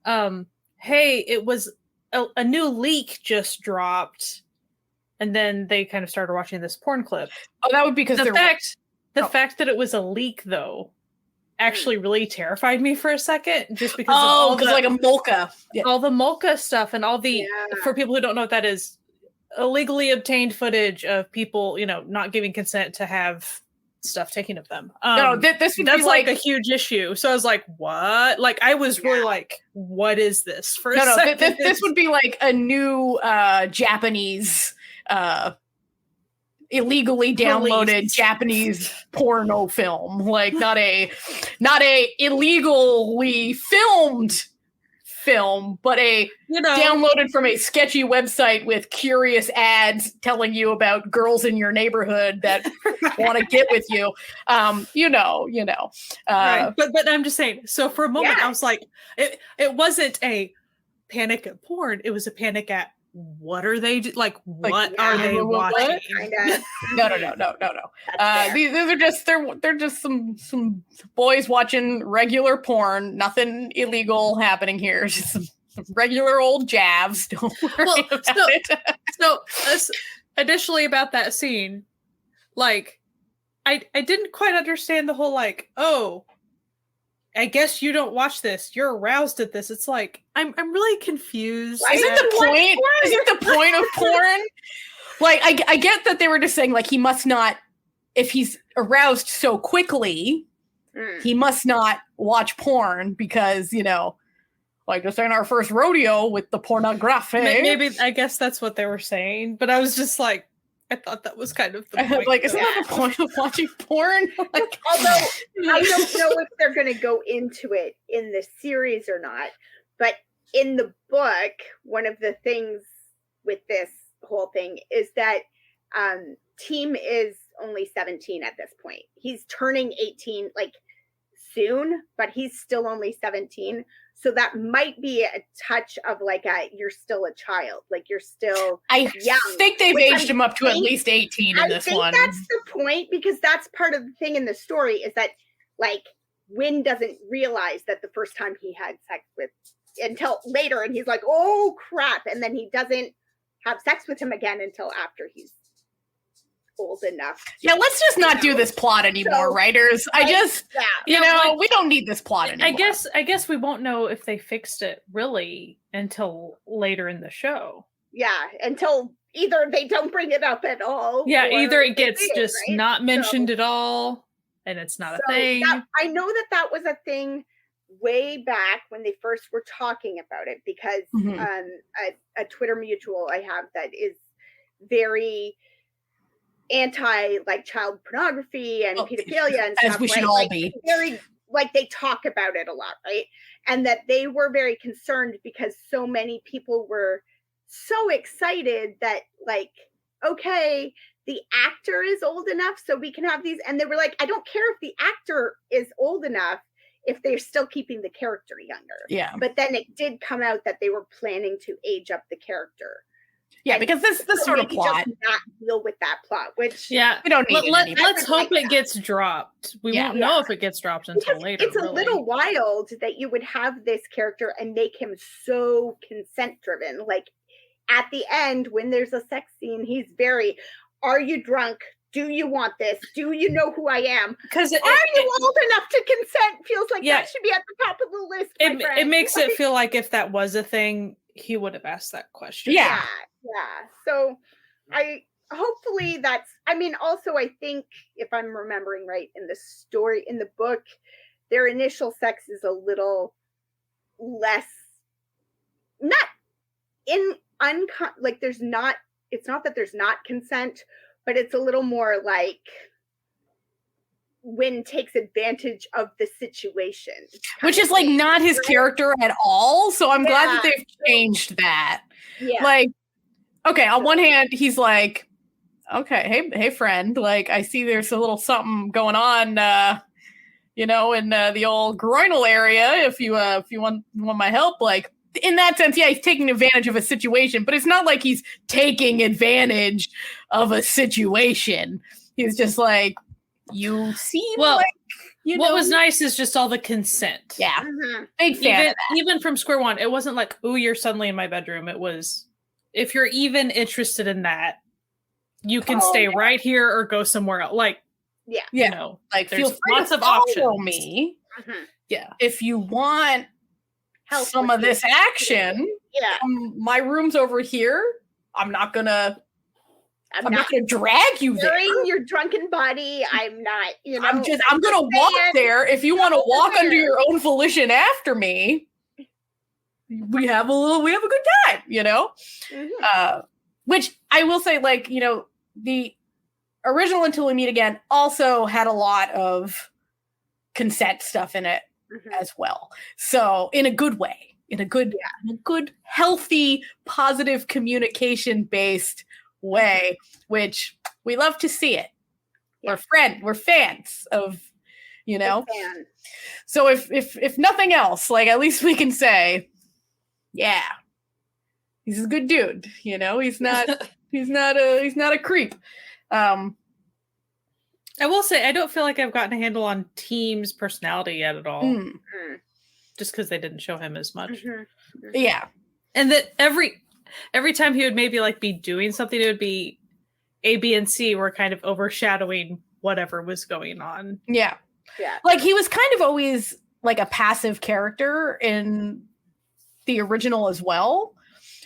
hey, it was a new leak just dropped. And then they kind of started watching this porn clip. Oh, that would be because the fact that it was a leak, though, actually really terrified me for a second, just because of all the, like a molka, all the molka stuff and all the for people who don't know what that is, illegally obtained footage of people, you know, not giving consent to have stuff taken of them. That's like a huge issue. So I was like, what? Like, I was really like, what is this? For a second. This would be like a new Japanese illegally downloaded Japanese porno film, like not a illegally filmed film, but a downloaded from a sketchy website with curious ads telling you about girls in your neighborhood that want to get with you. Right. But I'm just saying. So for a moment, I was like, it wasn't a panic at porn; it was a panic at, what are they what are they watching? No. These are just they're just some boys watching regular porn. Nothing illegal happening here. Just some regular old javs. Don't worry about it. So additionally about that scene, like I didn't quite understand the whole like, oh, I guess you don't watch this. You're aroused at this. It's like, I'm really confused. Isn't the point of porn? Like, I get that they were just saying, like, he must not, if he's aroused so quickly, he must not watch porn because, you know, like, this ain't our first rodeo with the pornography. Maybe, I guess that's what they were saying. But I was just like, I thought that was kind of the point. Like, isn't that the point of watching porn? Like, although I don't know if they're going to go into it in the series or not, but in the book, one of the things with this whole thing is that Team is only 17 at this point. He's turning 18 like soon, but he's still only 17. So that might be a touch of like you're still a child, like you're still young. I think they've aged him up to at least 18 in this one. I think that's the point, because that's part of the thing in the story is that like Wynn doesn't realize that the first time he had sex with until later, and he's like, oh crap, and then he doesn't have sex with him again until after he's old enough. Yeah, let's just not do this plot anymore, writers. We don't need this plot anymore. I guess we won't know if they fixed it really until later in the show. Yeah, until either they don't bring it up at all. Yeah, either it gets just not mentioned at all, and it's not a thing. I know that was a thing way back when they first were talking about it, because a Twitter mutual I have that is very anti like child pornography and pedophilia and stuff, as we should all be. Very like they talk about it a lot, right? And that they were very concerned because so many people were so excited that like, okay, the actor is old enough so we can have these, and they were like, I don't care if the actor is old enough if they're still keeping the character younger. Yeah. But then it did come out that they were planning to age up the character. Yeah, because this sort of plot, just not deal with that plot, which we don't need. Let's hope it gets dropped. We won't know if it gets dropped until later. It's a little wild that you would have this character and make him so consent driven. Like at the end, when there's a sex scene, he's very, are you drunk? Do you want this? Do you know who I am? Because are you old enough to consent? Feels like that should be at the top of the list. It makes it feel like if that was a thing, he would have asked that question. Yeah. So hopefully that's, I mean, also I think if I'm remembering right in the story, in the book, their initial sex is a little less, it's not that there's not consent, but it's a little more like Wynn takes advantage of the situation. Which is like not his character at all. So I'm glad that they've changed that. Yeah. Like, okay, on one hand, he's like, okay, hey friend, like I see there's a little something going on, in the old groinal area. If you want my help, like in that sense, yeah, he's taking advantage of a situation, but it's not like he's taking advantage of a situation. He's just like, you seem like, what was nice is just all the consent. Yeah. Big fan. Even from square one, it wasn't like, ooh, you're suddenly in my bedroom. It was, if you're even interested in that, you can stay right here or go somewhere else. Like, like there's feel free lots to of options. Follow me. Yeah. If you want some of this action, my room's over here. I'm not gonna drag you there. Your drunken body. I'm not, I'm gonna walk there. If you want to walk under your own volition after me, we have a good time, which I will say, like, the original Until We Meet Again also had a lot of consent stuff in it as well. So in a good way, in a good, healthy, positive communication based way, which we love to see it. We're fans of, So if nothing else, like at least we can say, yeah, he's a good dude. He's not he's not a creep. I will say I don't feel like I've gotten a handle on Team's personality yet at all. Just because they didn't show him as much. Yeah, and that every time he would maybe like be doing something, it would be A, B, and C were kind of overshadowing whatever was going on. Yeah. Like he was kind of always like a passive character in the original as well.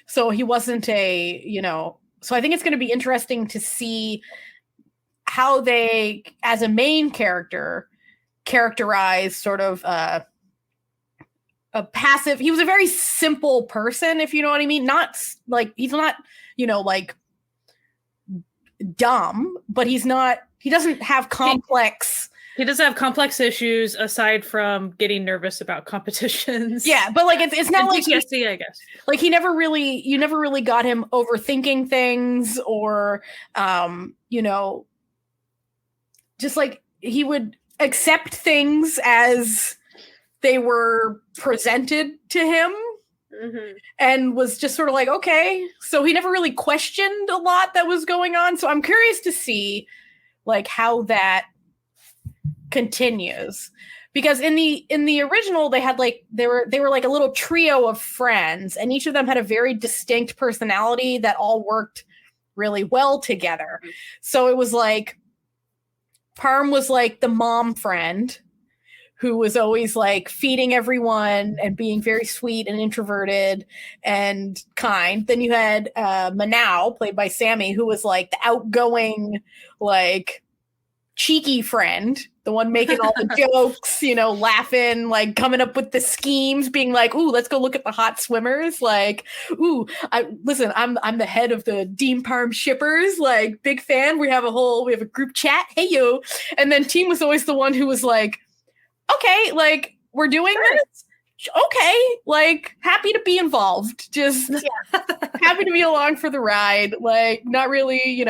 So he wasn't so I think it's going to be interesting to see how they, as a main character, characterize sort of a passive. He was a very simple person, if you know what I mean. Not like he's not, like dumb, but he doesn't have complex. He doesn't have complex issues aside from getting nervous about competitions. Yeah, but like it's not like PTSD, I guess. Like you never really got him overthinking things or just like he would accept things as they were presented to him. Mm-hmm. And was just sort of like, okay. So he never really questioned a lot that was going on. So I'm curious to see like how that continues, because in the original they had like they were like a little trio of friends, and each of them had a very distinct personality that all worked really well together. So it was like Parm was like the mom friend who was always like feeding everyone and being very sweet and introverted and kind. Then you had Manao, played by Sammy, who was like the outgoing, like cheeky friend, the one making all the jokes, laughing, like coming up with the schemes, being like, ooh, let's go look at the hot swimmers. Like, ooh, I'm the head of the Dean Parm shippers, like big fan. We have a group chat. Hey, yo. And then Team was always the one who was like, okay, like we're doing this. Okay, like happy to be involved. Just happy to be along for the ride. Like not really,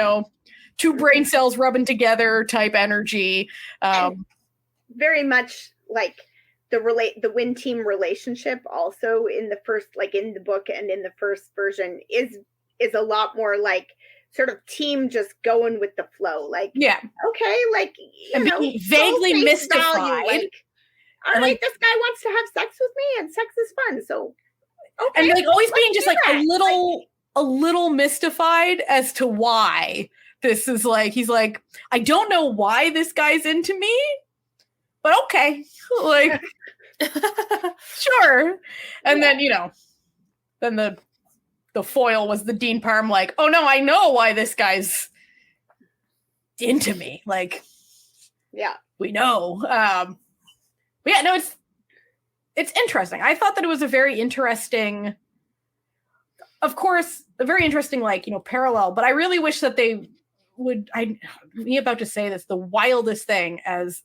two brain cells rubbing together type energy. Very much like the Win team relationship also in the first, like in the book and in the first version is a lot more like sort of team just going with the flow. Like, okay, like, being vaguely mystified. Value, like, all right, this guy wants to have sex with me and sex is fun. So, okay. And like always being just like a little mystified as to why. This is like, he's like, I don't know why this guy's into me, but okay. Like, sure. And then, then the foil was the Dean Parm, like, oh no, I know why this guy's into me. Like, we know. But yeah, no, it's interesting. I thought that it was a very interesting, of course, a very interesting, like, parallel, but I really wish that they would, me about to say this, the wildest thing as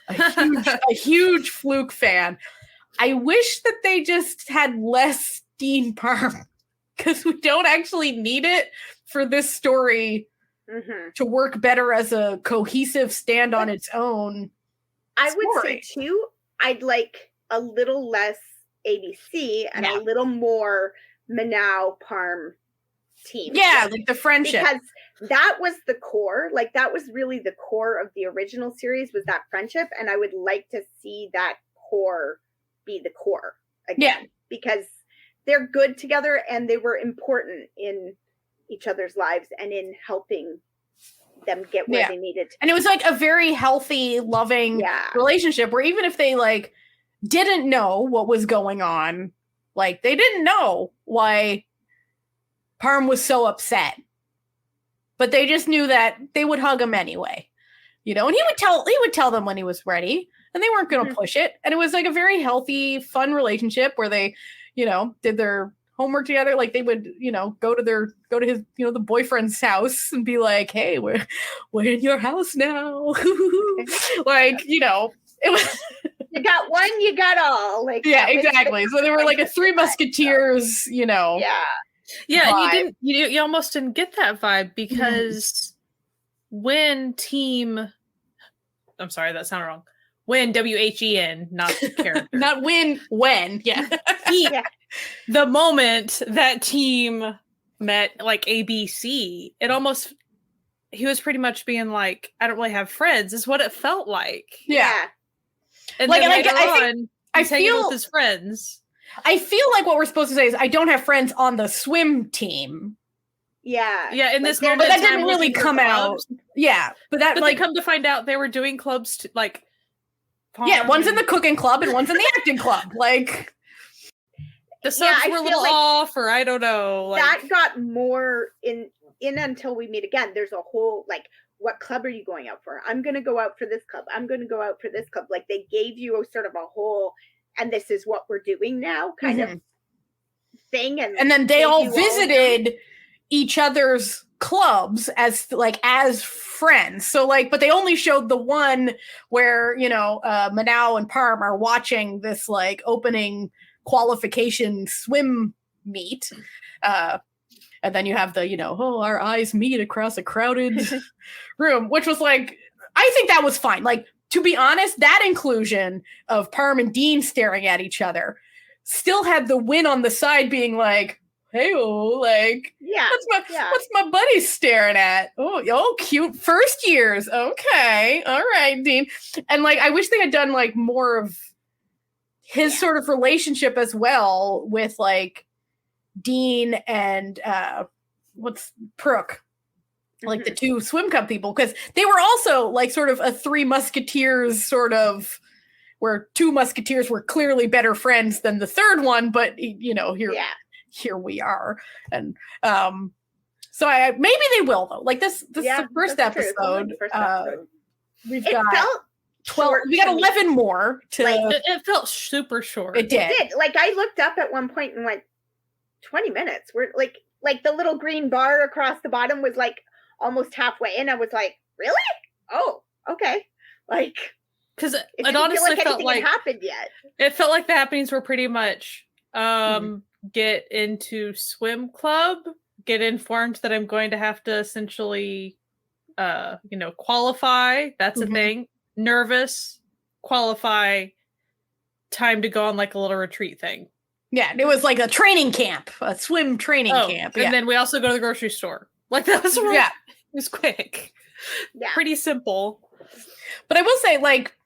a huge Fluke fan. I wish that they just had less Dean Parm, because we don't actually need it for this story to work better as a cohesive stand on its own. I would say too, I'd like a little less ABC and a little more Manao Parm team. Yeah, like the friendship. Because that was the core. Like that was really the core of the original series, was that friendship. And I would like to see that core be the core again. Yeah. Because they're good together and they were important in each other's lives and in helping them get where they needed to. And it was like a very healthy, loving relationship where even if they like didn't know what was going on, like they didn't know why Parm was so upset, but they just knew that they would hug him anyway, and he would tell them when he was ready, and they weren't going to push it. And it was like a very healthy, fun relationship where they, did their homework together. Like they would, go to his, the boyfriend's house and be like, hey, we're in your house now. Like, it was. You got one, you got all. Like, yeah, exactly. So they were like a Three Musketeers, Yeah. Yeah, vibe. And you almost didn't get that vibe because when I'm sorry, that sounded wrong. When WHEN, not the character. Not when, yeah. The moment that team met like ABC, he was pretty much being like, I don't really have friends, is what it felt like. Yeah. And like, then later I feel with his friends. I feel like what we're supposed to say is I don't have friends on the swim team. Yeah. Yeah, in this moment. But that didn't really come out. Yeah. But they come to find out they were doing clubs like one's in the cooking club and one's in the acting club. Like the subs were a little off, or I don't know. Like, that got more in Until We Meet Again. There's a whole like, what club are you going out for? I'm going to go out for this club. I'm going to go out for this club. Like they gave you a sort of a whole, and this is what we're doing now kind of thing. And then they all visited each other's clubs as friends. So like, but they only showed the one where, Manao and Parm are watching this like opening qualification swim meet. And then you have the, our eyes meet across a crowded room, which was like, I think that was fine. Like, to be honest, that inclusion of Parm and Dean staring at each other still had the win on the side being like, hey-oh, like, what's my buddy staring at? Oh, cute first years. Okay. All right, Dean. And like, I wish they had done like more of his sort of relationship as well with like Dean and what's Brooke, like the two swim cup people, because they were also like sort of a Three Musketeers sort of, where two Musketeers were clearly better friends than the third one, but here we are. And so maybe they will though. Like this is the first episode. We've got 12. We got 11 more to. It felt super short. It did. Like I looked up at one point and went, 20 minutes. We're like the little green bar across the bottom was like almost halfway in. I was like, really? Oh, okay. Like, because it honestly felt like happened yet. It felt like the happenings were pretty much get into swim club, get informed that I'm going to have to essentially qualify. That's a thing. Nervous, qualify, time to go on like a little retreat thing. Yeah, it was like a training camp, a swim training camp. And then we also go to the grocery store. Like that was it was quick. Yeah. Pretty simple. But I will say, like,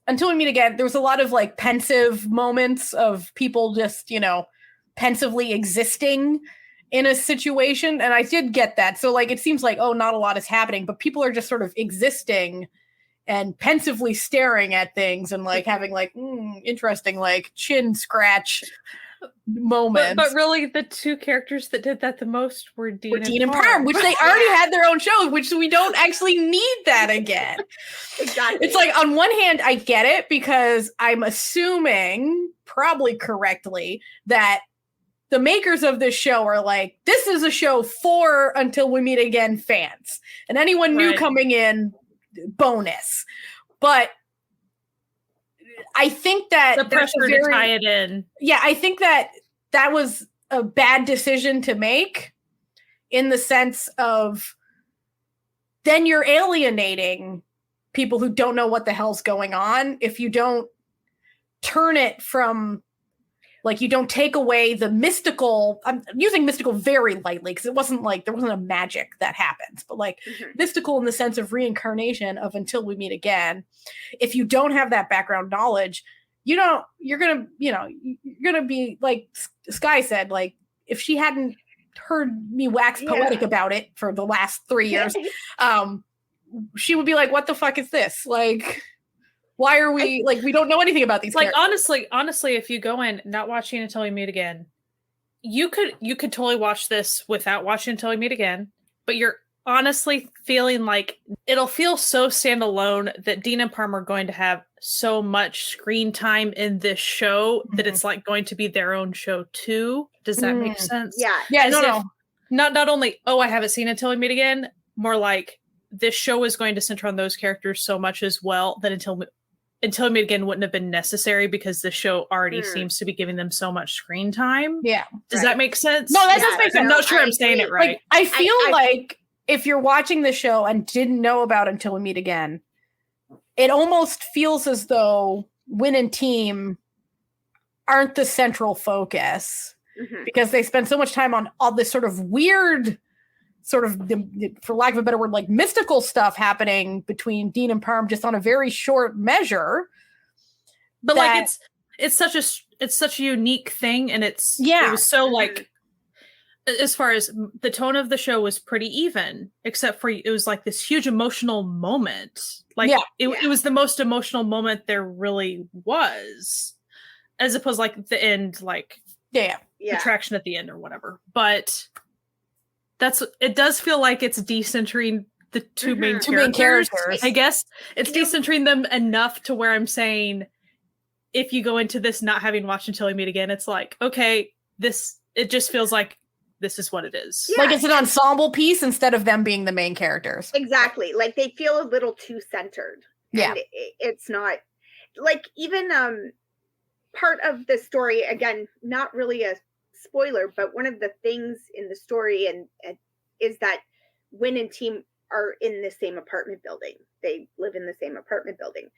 Until We Meet Again, there was a lot of like pensive moments of people just, pensively existing in a situation. And I did get that. So like, it seems like, not a lot is happening, but people are just sort of existing and pensively staring at things and like having like interesting like chin scratch moments. But really the two characters that did that the most were Dean and Parm, which they already had their own shows, which we don't actually need that again. Exactly. It's like on one hand, I get it because I'm assuming, probably correctly, that the makers of this show are like, this is a show for Until We Meet Again fans. And anyone new coming in, bonus. But I think that the pressure to tie it in. Yeah, I think that was a bad decision to make, in the sense of then you're alienating people who don't know what the hell's going on if you don't turn it from, like, you don't take away the mystical. I'm using mystical very lightly because it wasn't like there wasn't a magic that happens, but like mystical in the sense of reincarnation of Until We Meet Again. If you don't have that background knowledge, you're gonna be like Sky said, like, if she hadn't heard me wax poetic about it for the last 3 years, she would be like, what the fuck is this? Like, why are we we don't know anything about these characters? Honestly, if you go in not watching Until We Meet Again, you could totally watch this without watching Until We Meet Again, but you're honestly feeling like it'll feel so standalone that Dean and Parm are going to have so much screen time in this show that it's like going to be their own show too. Does that make sense? Yeah. No. Not only, I haven't seen Until We Meet Again, more like this show is going to center on those characters so much as well that Until We Meet Again wouldn't have been necessary because the show already seems to be giving them so much screen time. Yeah. Does that make sense? No, that does make sense. I'm not sure I'm saying it right. Like, I feel like if you're watching the show and didn't know about Until We Meet Again, it almost feels as though Win and team aren't the central focus because they spend so much time on all this sort of weird, sort of, for lack of a better word, like mystical stuff happening between Dean and Parm just on a very short measure. But like it's such a unique thing, and it was so like, as far as the tone of the show was pretty even, except for it was like this huge emotional moment. Like it was the most emotional moment there really was, as opposed like the end, like attraction at the end or whatever. But it does feel like it's decentering the two main characters. I guess it's decentering them enough to where I'm saying, if you go into this not having watched Until We Meet Again, it's like, okay, it just feels like this is what it is. Yeah. Like it's an ensemble piece instead of them being the main characters. Exactly. Like they feel a little too centered. Yeah. And it's not like even part of the story, again, not really a spoiler, but one of the things in the story and is that Win and Team are in the same apartment building. They live in the same apartment building.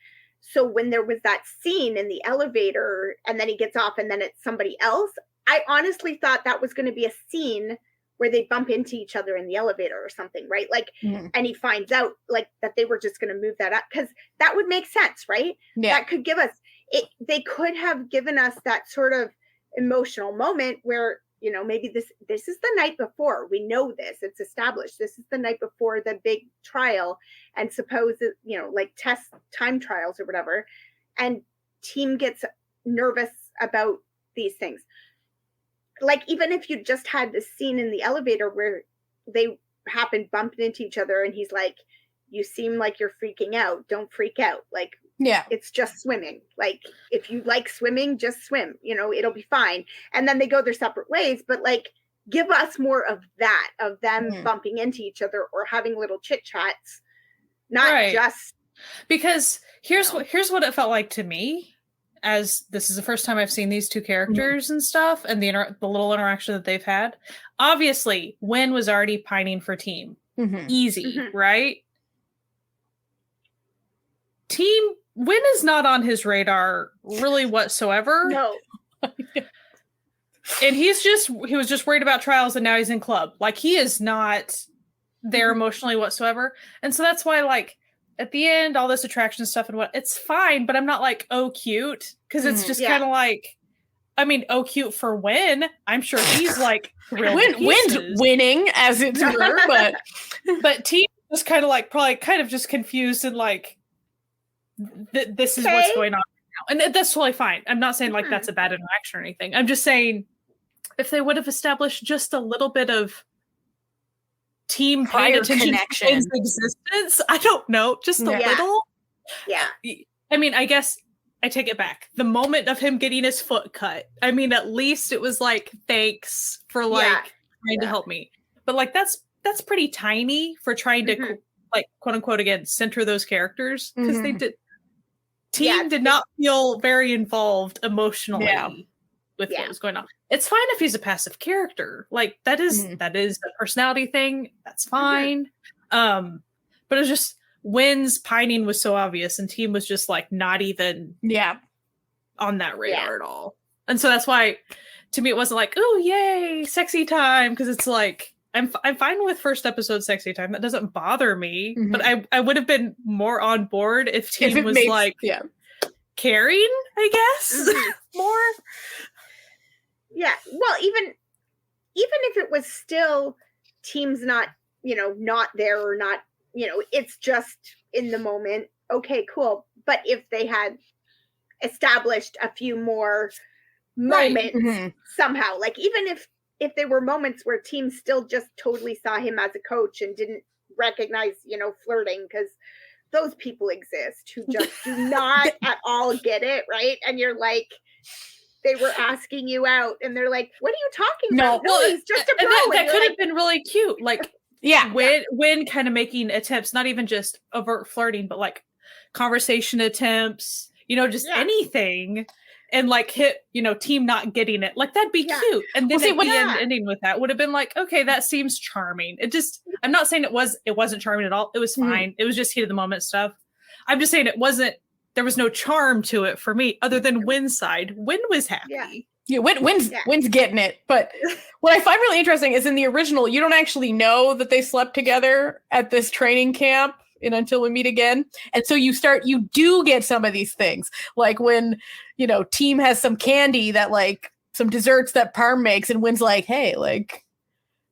So when there was that scene in the elevator and then he gets off and then it's somebody else, I honestly thought that was going to be a scene where they bump into each other in the elevator or something, right? Like, and he finds out like that they were just going to move that up because that would make sense, right? Yeah. That could give us it. They could have given us that sort of emotional moment where, you know, maybe this is the night before. We know this, it's established. This is the night before the big trial and suppose that, you know, like test time trials or whatever. And Team gets nervous about these things. Like, even if you just had this scene in the elevator where they happened bumping into each other and he's like, you seem like you're freaking out. Don't freak out. Like, yeah, it's just swimming. Like, if you like swimming, just swim, you know, it'll be fine. And then they go their separate ways, but like, give us more of that, of them bumping into each other or having little chit chats, not just. Because here's what it felt like to me, as this is the first time I've seen these two characters and stuff, and the little interaction that they've had. Obviously, Win was already pining for Team. Easy, right? Team Win is not on his radar really whatsoever. No. And he was just worried about trials and now he's in club. Like, he is not there emotionally whatsoever. And so that's why, like, at the end, all this attraction stuff and what, it's fine, but I'm not like, oh, cute. Because it's just kind of like, I mean, oh, cute for Win. I'm sure he's like, Win's winning, as it were, but Team was kind of like, probably kind of just confused and like, this is what's going on now. And that's totally fine. I'm not saying like that's a bad interaction or anything. I'm just saying if they would have established just a little bit of Team paying attention to Win's existence, I don't know, just a little. Yeah. I mean, I guess I take it back. The moment of him getting his foot cut, I mean, at least it was like, thanks for like trying to help me. But like that's pretty tiny for trying to like, quote unquote, again, center those characters, because they did. Team did not feel very involved emotionally with what was going on. It's fine if he's a passive character. Like, that is a personality thing. That's fine. But it was just Win's pining was so obvious, and Team was just like not even on that radar at all. And so that's why, to me, it wasn't like, oh yay, sexy time, because it's like, I'm fine with first episode sexy time. That doesn't bother me. But I would have been more on board if Team was like caring, I guess. More. Yeah. Well, even if it was still Team's not, you know, not there or not, you know, it's just in the moment. Okay, cool. But if they had established a few more moments somehow, like even if there were moments where Team still just totally saw him as a coach and didn't recognize, you know, flirting, because those people exist who just do not at all get it, right? And you're like, they were asking you out and they're like, what are you talking about? No, he's just a bro. That could have been really cute. Like, when kind of making attempts, not even just overt flirting, but like conversation attempts, you know, just anything. And like hit, you know, Team not getting it. Like, that'd be cute. And then ending with that would have been like, okay, that seems charming. It just, I'm not saying it wasn't charming at all. It was fine. It was just heat of the moment stuff. I'm just saying there was no charm to it for me other than Win's side. Win was happy. Yeah, Win's getting it. But what I find really interesting is in the original, you don't actually know that they slept together at this training camp until we meet again. And so you do get some of these things. Like when, you know, Team has some candy that like some desserts that Parm makes, and Win's like, hey, like,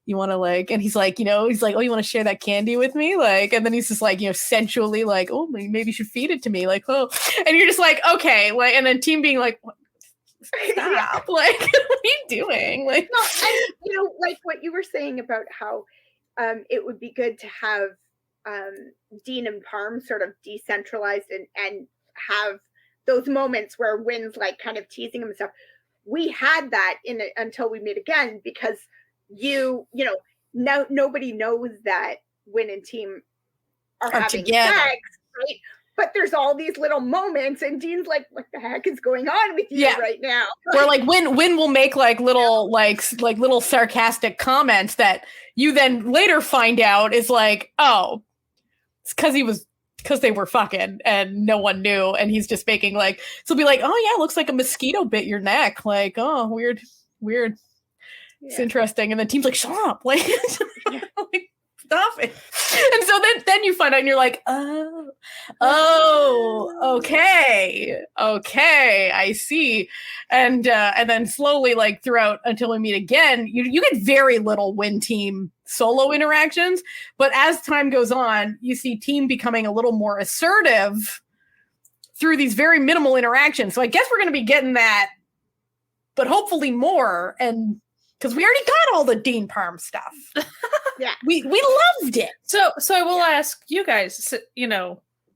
you want to like, and he's like, oh, you want to share that candy with me? Like, and then he's just like, you know, sensually like, oh, maybe you should feed it to me. Like, oh, and you're just like, okay. Like, and then Team being like, stop. Like, what are you doing? Like, no, and, you know, like what you were saying about how it would be good to have Dean and Parm sort of decentralized and have those moments where Win's like kind of teasing him and stuff. We had that until we meet again, because nobody knows that Win and Team are having together. sex, right? But there's all these little moments, and Dean's like, "What the heck is going on with you right now?" Where like Win will make like little little sarcastic comments that you then later find out is like, oh, it's because they were fucking and no one knew, and he's just making like, so be like, oh yeah, it looks like a mosquito bit your neck, like, oh, weird. It's interesting, and then Team's like, shut up, like, like stop it. And so then you find out and you're like, okay, I see. And then slowly, like throughout until we meet again, you get very little Win Team solo interactions, but as time goes on, you see Team becoming a little more assertive through these very minimal interactions. So I guess we're going to be getting that, but hopefully more, and because we already got all the Dean Parm stuff. Yeah, we loved it. So I will ask you guys,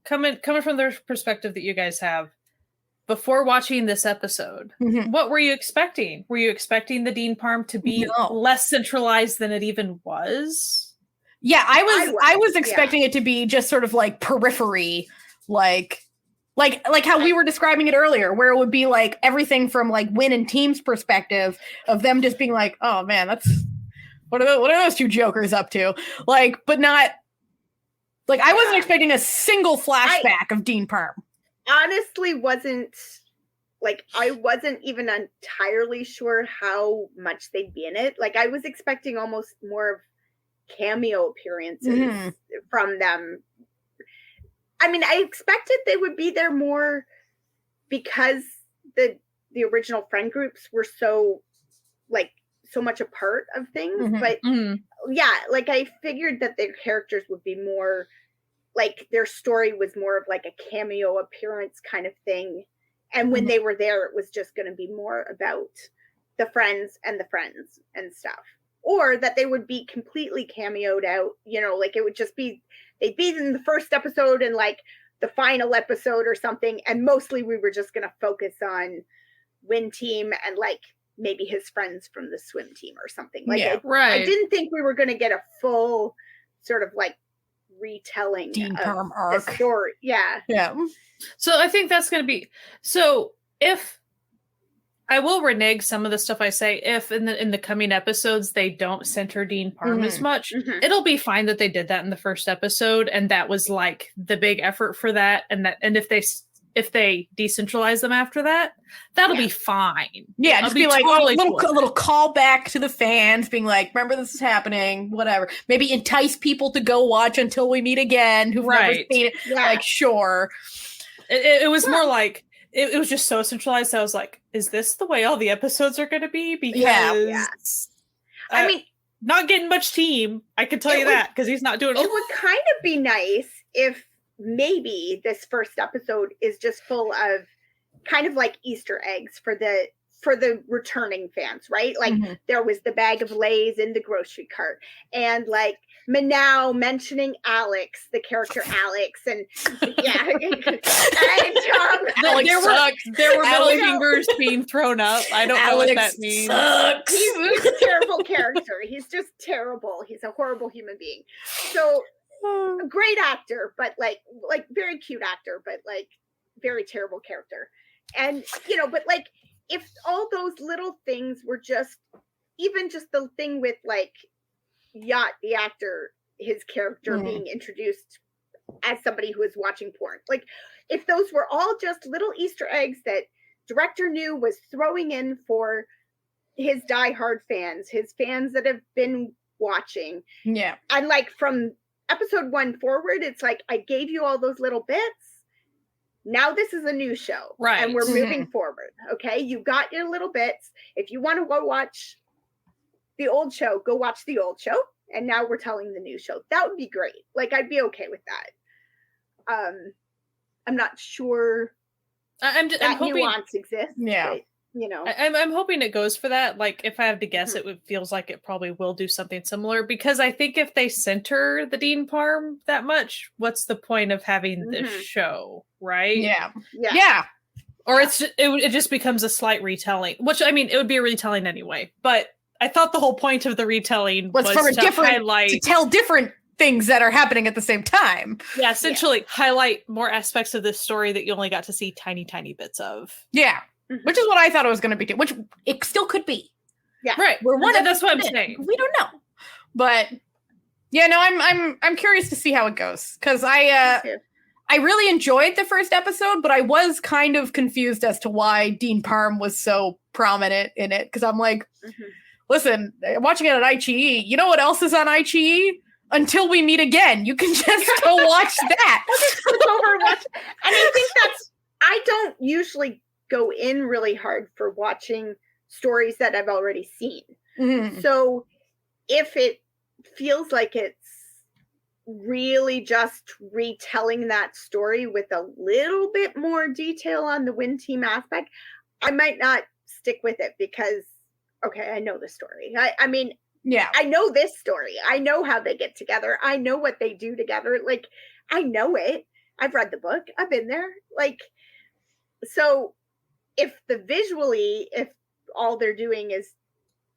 coming from the perspective that you guys have, before watching this episode, what were you expecting? Were you expecting the Dean Parm to be less centralized than it even was? Yeah, I was expecting it to be just sort of like periphery, like how we were describing it earlier, where it would be like everything from like Win and Team's perspective of them just being like, oh man, that's what are those two jokers up to? Like, but not like I wasn't expecting a single flashback of Dean Parm. Honestly, I wasn't even entirely sure how much they'd be in it. Like, I was expecting almost more of cameo appearances from them. I mean, I expected they would be there more because the original friend groups were so much a part of things. But yeah, like I figured that their characters would be more like their story was more of like a cameo appearance kind of thing. And when they were there, it was just going to be more about the friends and stuff. Or that they would be completely cameoed out, like it would just be, they'd be in the first episode and like the final episode or something. And mostly we were just going to focus on Win Team and like maybe his friends from the swim team or something. Like, I didn't think we were going to get a full sort of like retelling Dean of Parm arc. the story. Yeah. So I think that's going to be, so if I will renege some of the stuff I say, if in the coming episodes they don't center Dean Parm as much, it'll be fine that they did that in the first episode, and that was like the big effort for that, and if they decentralize them after that, that'll be fine. Yeah, just be like totally a little call back to the fans, being like, remember this is happening, whatever. Maybe entice people to go watch Until We Meet Again, who've never seen it. Yeah. Like, sure. It was more like, it was just so centralized. I was like, is this the way all the episodes are going to be? Because I mean, not getting much Team, I can tell you that, because he's not doing it. It would kind of be nice if maybe this first episode is just full of kind of like Easter eggs for the returning fans, right? Like there was the bag of Lay's in the grocery cart, and like Manow mentioning Alex, the character Alex, and there were middle fingers being thrown up. I don't know what that means. Sucks. He's a terrible character. He's just terrible. He's a horrible human being. So a great actor, but like very cute actor, but like very terrible character. And but like if all those little things were just the thing with like Yacht, the actor, his character being introduced as somebody who is watching porn, like if those were all just little Easter eggs that director knew was throwing in for his diehard fans, his fans that have been watching, and like from episode 1 forward, it's like, I gave you all those little bits. Now this is a new show. Right. And we're moving forward. Okay. You got your little bits. If you want to go watch the old show, go watch the old show. And now we're telling the new show. That would be great. Like, I'd be okay with that. I'm not sure I'm hoping nuance exists. Yeah. But, I'm hoping it goes for that. Like, if I have to guess, it feels like it probably will do something similar, because I think if they center the Dean Parm that much, what's the point of having this show, right? Yeah. Or it just becomes a slight retelling, which, I mean, it would be a retelling anyway, but I thought the whole point of the retelling was from a to different highlight, to tell different things that are happening at the same time. Yeah, essentially highlight more aspects of this story that you only got to see tiny bits of. Yeah, which is what I thought it was going to be, which it still could be. Yeah, right. That's what I'm saying. We don't know, but yeah, no, I'm curious to see how it goes because I really enjoyed the first episode, but I was kind of confused as to why Dean Parham was so prominent in it. Because I'm like, listen, watching it on IQIYI, you know what else is on IQIYI? Until We Meet Again. You can just go watch that. And I think I don't usually go in really hard for watching stories that I've already seen. Mm-hmm. So if it feels like it's really just retelling that story with a little bit more detail on the win team aspect, I might not stick with it because, okay, I know the story. I mean, yeah, I know this story. I know how they get together. I know what they do together. Like, I know it. I've read the book. I've been there. Like, so if all they're doing is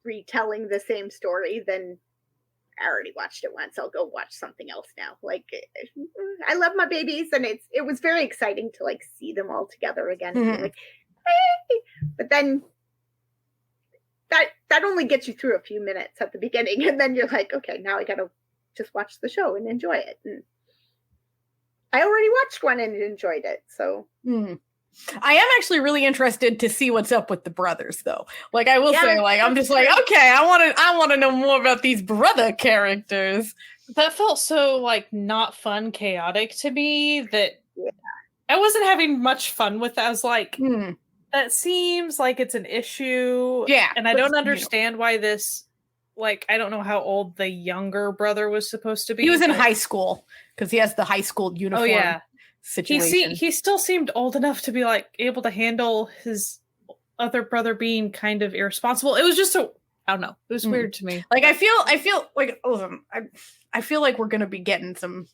retelling the same story, then I already watched it once. I'll go watch something else now. Like, I love my babies, and it was very exciting to like see them all together again. Mm-hmm. Like, hey! But then that only gets you through a few minutes at the beginning, and then you're like, okay, now I gotta just watch the show and enjoy it. And I already watched one and enjoyed it, so. Mm. I am actually really interested to see what's up with the brothers, though. Like, I will say, like, I'm just like, okay, I want to know more about these brother characters. That felt so, like, not fun, chaotic to me that I wasn't having much fun with that. I was like, that seems like it's an issue. Yeah. And I don't understand why this, like, I don't know how old the younger brother was supposed to be. He was in high school because he has the high school uniform. Oh, yeah. Situation. He still seemed old enough to be like able to handle his other brother being kind of irresponsible. It was just I don't know. It was weird to me. Like I feel like I feel like we're gonna be getting some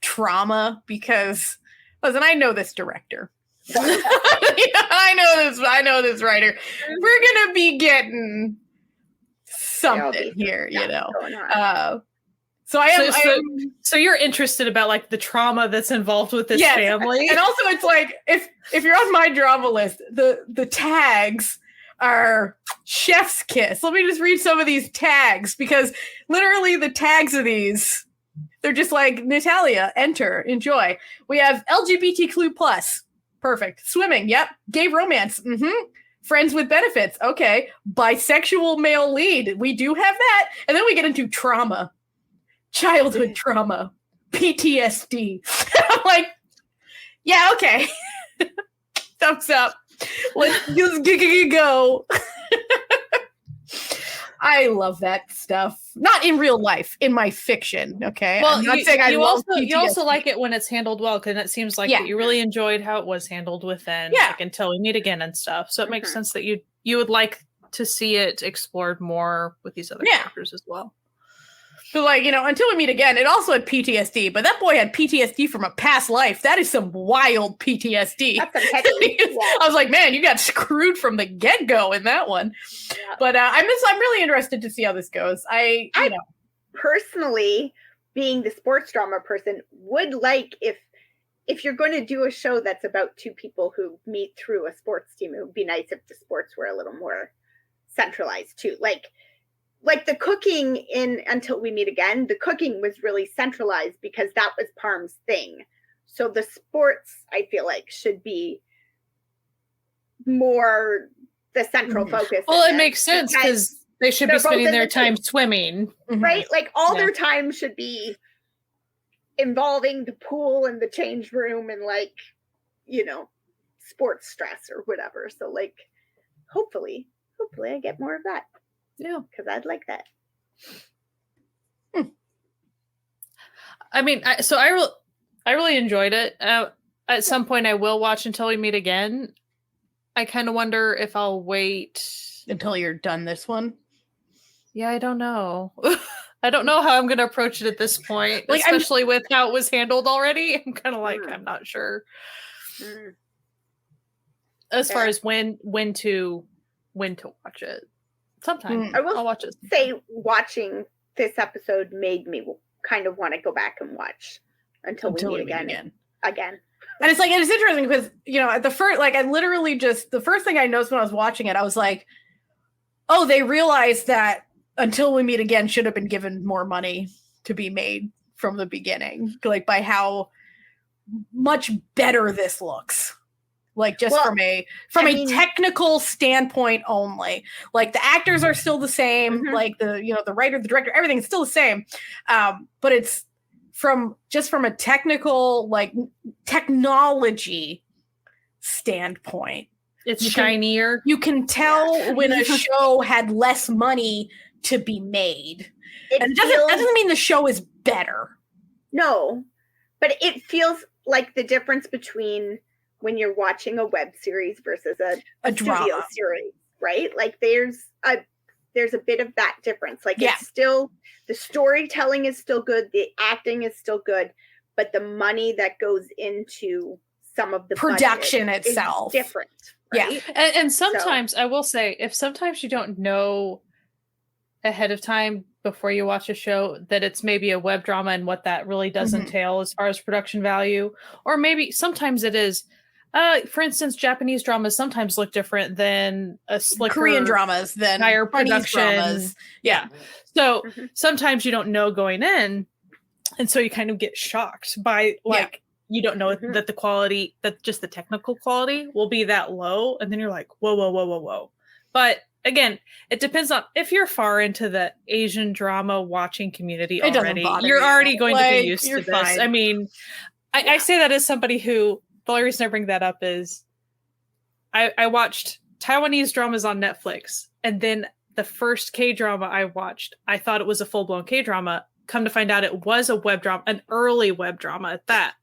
trauma because listen, I know this director. I know this writer. We're gonna be getting something here, you know. So So you're interested about like the trauma that's involved with this family, and also it's like if you're on my drama list, the tags are chef's kiss. Let me just read some of these tags because literally the tags of these, they're just like Natalia, enter, enjoy. We have LGBTQ+, perfect. Swimming, yep. Gay romance, Friends with benefits, okay. Bisexual male lead, we do have that, and then we get into trauma. Childhood trauma, PTSD. I'm like, yeah, okay. Thumbs up. Let's just go. I love that stuff. Not in real life, in my fiction. Okay. Well, I'm not saying I love PTSD. You also like it when it's handled well, because it seems like that you really enjoyed how it was handled within, like, Until We Meet Again and stuff. So it makes sense that you would like to see it explored more with these other characters as well. So, like, you know, Until We Meet Again, it also had PTSD, but that boy had PTSD from a past life. That is some wild PTSD. That's a heavy, I was like, man, you got screwed from the get-go in that one. Yeah. But I'm really interested to see how this goes. I personally, being the sports drama person, would like if you're going to do a show that's about two people who meet through a sports team, it would be nice if the sports were a little more centralized too. Like the cooking in Until We Meet Again, the cooking was really centralized because that was Parm's thing. So the sports, I feel like, should be more the central focus. Well, it makes sense because they should be spending their time swimming. Right? Like all their time should be involving the pool and the change room and like, you know, sports stress or whatever. So like, hopefully I get more of that. Yeah, because I'd like that. I mean, I really enjoyed it. At some point, I will watch Until We Meet Again. I kind of wonder if I'll wait until you're done this one. Yeah, I don't know. I don't know how I'm going to approach it at this point, like, especially with how it was handled already. I'm kind of like, I'm not sure. As far as when to watch it. Sometime. I'll watch it. Say watching this episode made me kind of want to go back and watch until we meet again. And it's interesting because, at the first, I literally the first thing I noticed when I was watching it, I was like, oh, they realized that Until We Meet Again should have been given more money to be made from the beginning, by how much better this looks. From a technical standpoint only. The actors are still the same, the writer, the director, everything's still the same. But it's from a technical, technology standpoint. It's shinier. You can tell when a show had less money to be made. And it doesn't mean the show is better. No, but it feels like the difference between when you're watching a web series versus a studio series, right? There's a bit of that difference. It's still, the storytelling is still good, the acting is still good, but the money that goes into some of the production itself is different. Right? Yeah, and sometimes I will say, if sometimes you don't know ahead of time before you watch a show that it's maybe a web drama and what that really does entail as far as production value, or maybe sometimes it is. For instance, Japanese dramas sometimes look different than a slicker Korean dramas, than higher Chinese production dramas. Yeah. So sometimes you don't know going in, and so you kind of get shocked by you don't know that the quality, that just the technical quality will be that low, and then you're like, whoa. But again, it depends on if you're far into the Asian drama watching community already. You're already going to be used to this. Fine. I mean, I say that as somebody who. The only reason I bring that up is I watched Taiwanese dramas on Netflix, and then the first K-drama I watched, I thought it was a full-blown K-drama. Come to find out it was a web drama, an early web drama at that.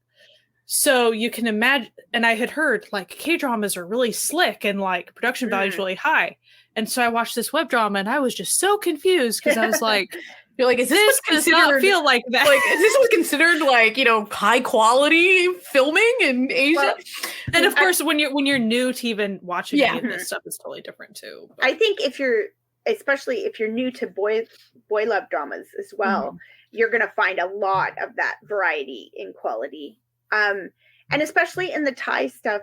So you can imagine, and I had heard K-dramas are really slick and production value is really high. And so I watched this web drama and I was just so confused because I was like, you're like, is this does not feel like that? Is this what's considered high quality filming in Asia? Well, and of course, when you're new to even watching any of this stuff, is totally different too. But. I think especially if you're new to boy love dramas as well, you're gonna find a lot of that variety in quality. And especially in the Thai stuff,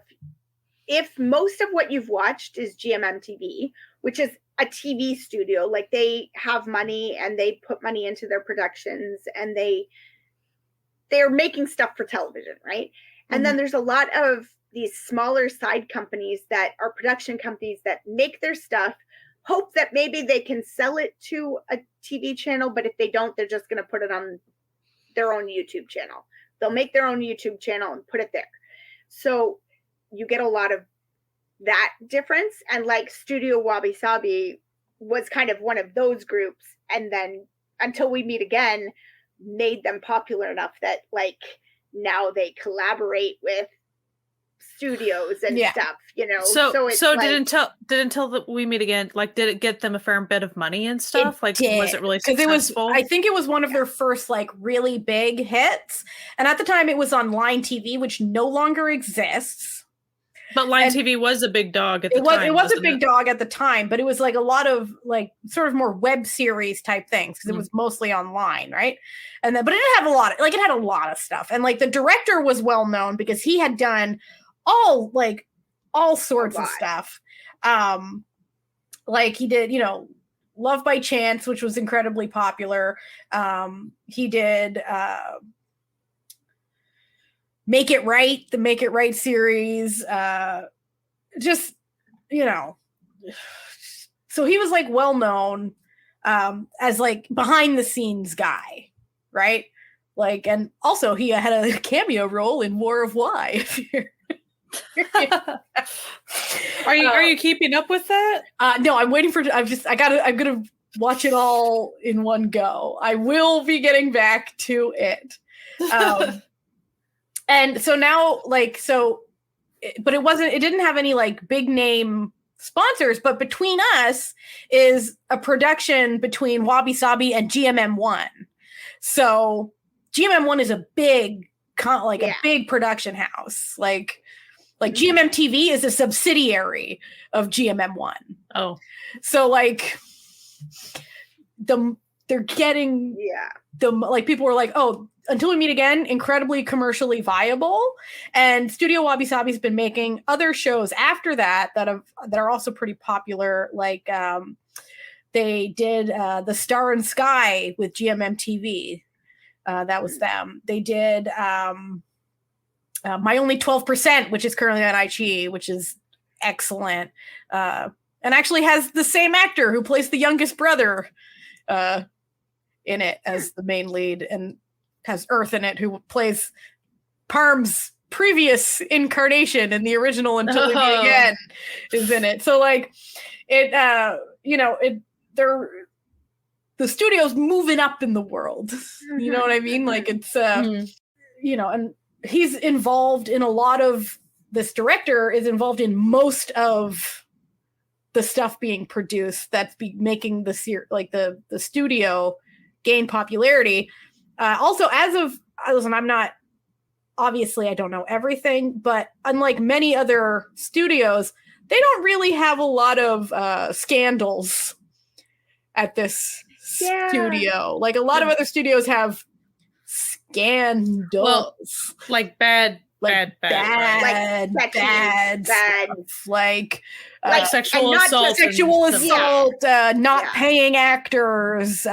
if most of what you've watched is GMM TV, which is a TV studio, they have money and they put money into their productions and they're making stuff for television, right? And then there's a lot of these smaller side companies that are production companies that make their stuff, hope that maybe they can sell it to a TV channel, but if they don't, they're just going to put it on their own YouTube channel. They'll make their own YouTube channel and put it there. So you get a lot of that difference, and Studio Wabi Sabi was kind of one of those groups, and then Until We Meet Again made them popular enough that now they collaborate with studios and stuff, So did Until We Meet Again, did it get them a fair bit of money and stuff? Was it really successful? I think it was one of their first really big hits, and at the time it was on Line TV, which no longer exists. But Line TV was a big dog at the time. It was a big dog at the time, but it was a lot of sort of more web series type things because it was mostly online, right? And then, but it didn't have a lot. It had a lot of stuff, and the director was well known because he had done all sorts of stuff. He did, Love by Chance, which was incredibly popular. He did. Make It Right, the Make It Right series, so he was well known as behind the scenes guy, right? And also he had a cameo role in War of Y. Are you keeping up with that? No, I'm waiting for. I'm gonna watch it all in one go. I will be getting back to it. And so now, but it didn't have any big name sponsors, but Between Us is a production between Wabi Sabi and GMM1. So GMM1 is a big, a big production house. GMM TV is a subsidiary of GMM1. Oh. So they're getting like people were like, oh, Until We Meet Again, incredibly commercially viable, and Studio Wabi Sabi's been making other shows after that that are also pretty popular. Like they did The Star and Sky with GMMTV. That was them. They did My Only 12%, which is currently on IQIYI, which is excellent, and actually has the same actor who plays the youngest brother in it as the main lead, and has Earth in it, who plays Parm's previous incarnation in the original Until We Meet Again, is in it. So like it, the studio's moving up in the world. You know what I mean? Like it's, and he's involved in a lot of, this director is involved in most of the stuff being produced that's making the studio gain popularity. Also, listen, I'm not, obviously I don't know everything, but unlike many other studios, they don't really have a lot of scandals at this studio. Like a lot of other studios have scandals. Well, like bad like sexual assault, not paying actors,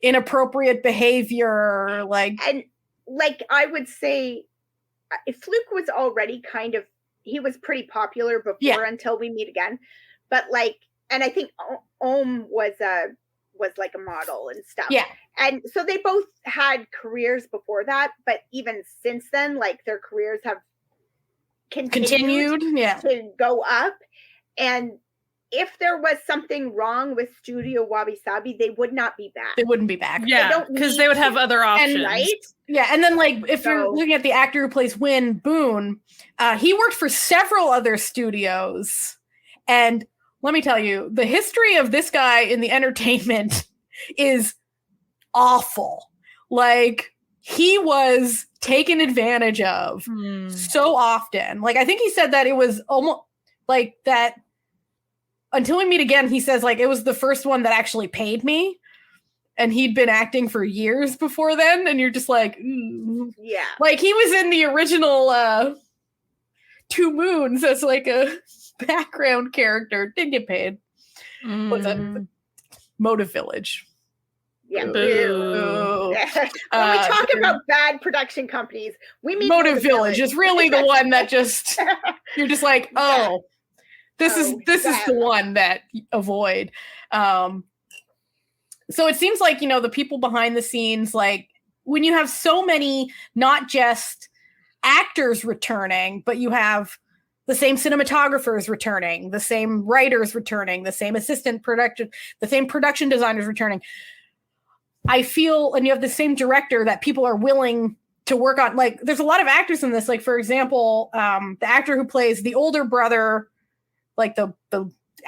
inappropriate behavior, and I would say Fluke was already he was pretty popular before Until We Meet Again, but and I think Ohm was like a model and stuff. Yeah. And so they both had careers before that, but even since then, their careers have continued to go up. And if there was something wrong with Studio Wabi Sabi, they would not be back. They wouldn't be back. Yeah, because they would have other options. Right? Yeah, and then if you're looking at the actor who plays Win Boone, he worked for several other studios. And let me tell you, the history of this guy in the entertainment is awful. He was taken advantage of so often. I think he said that it was almost that Until We Meet Again, he says it was the first one that actually paid me. And he'd been acting for years before then. And you're just ooh. Yeah. He was in the original Two Moons as a background character. Didn't get paid. What's that? Motive Village. Yeah. Boo. When we talk about bad production companies, we mean Motive Village is really the one that just you're just this is the one that avoid. So it seems the people behind the scenes, when you have so many, not just actors returning, but you have the same cinematographers returning, the same writers returning, the same the same production designers returning. I feel, and you have the same director that people are willing to work on. There's a lot of actors in this. For example, the actor who plays the older brother, the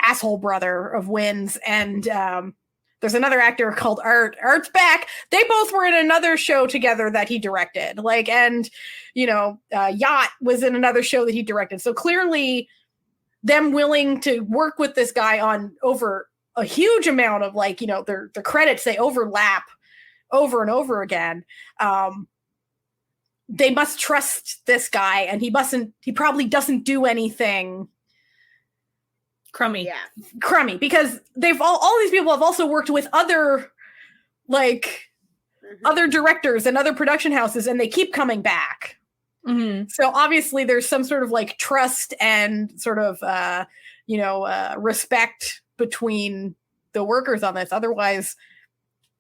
asshole brother of Win's, and there's another actor called Art. Art's back. They both were in another show together that he directed. Yacht was in another show that he directed. So clearly, them willing to work with this guy on over a huge amount of their credits, they overlap over and over again. They must trust this guy, and he probably doesn't do anything crummy, because all these people have also worked with other other directors and other production houses, and they keep coming back. So obviously there's some sort of trust and sort of respect between the workers on this. Otherwise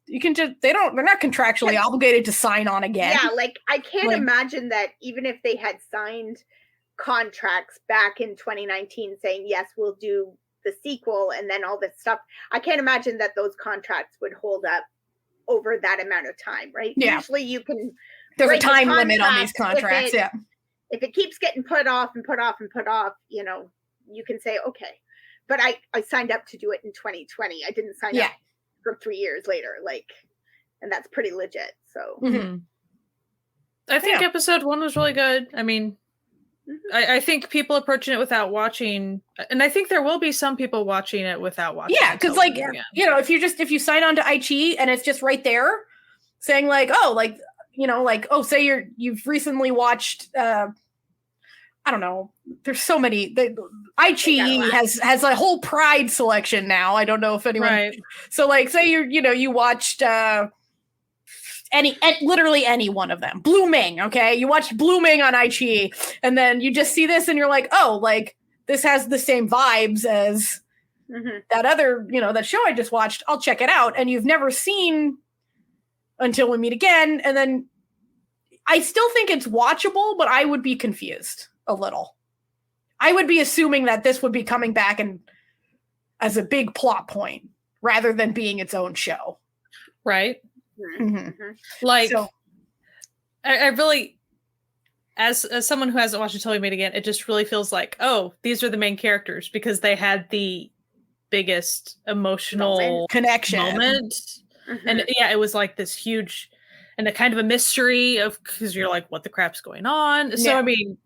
they're not contractually obligated to sign on again. Yeah, I can't imagine that even if they had signed contracts back in 2019 saying, yes, we'll do the sequel and then all this stuff, I can't imagine that those contracts would hold up over that amount of time, right? Yeah. Usually you can... There's a time limit on these contracts, If it keeps getting put off and put off and put off, you can say, okay. But I signed up to do it in 2020. I didn't sign up for 3 years later, and that's pretty legit. So I think episode 1 was really good. I mean, I think people approaching it without watching, and I think there will be some people watching it without watching. Yeah, because like if you sign on to IQIYI and it's just right there, saying like, oh, like say you've recently watched, I don't know. There's so many. IQIYI has a whole Pride selection now. I don't know if anyone. Right. So like, say you watched literally any one of them. Blooming, okay? You watched Blooming on IQIYI, and then you just see this, and you're like, oh, like this has the same vibes as that other, that show I just watched. I'll check it out. And you've never seen Until We Meet Again, and then I still think it's watchable, but I would be confused a little. I would be assuming that this would be coming back and as a big plot point rather than being its own show. Right. Mm-hmm. Like, so, I really, as someone who hasn't watched Until We Meet Again, it just really feels like, oh, these are the main characters because they had the biggest emotional connection moment. And yeah, it was like this huge and a kind of a mystery of, because you're like, what the crap's going on? So I mean,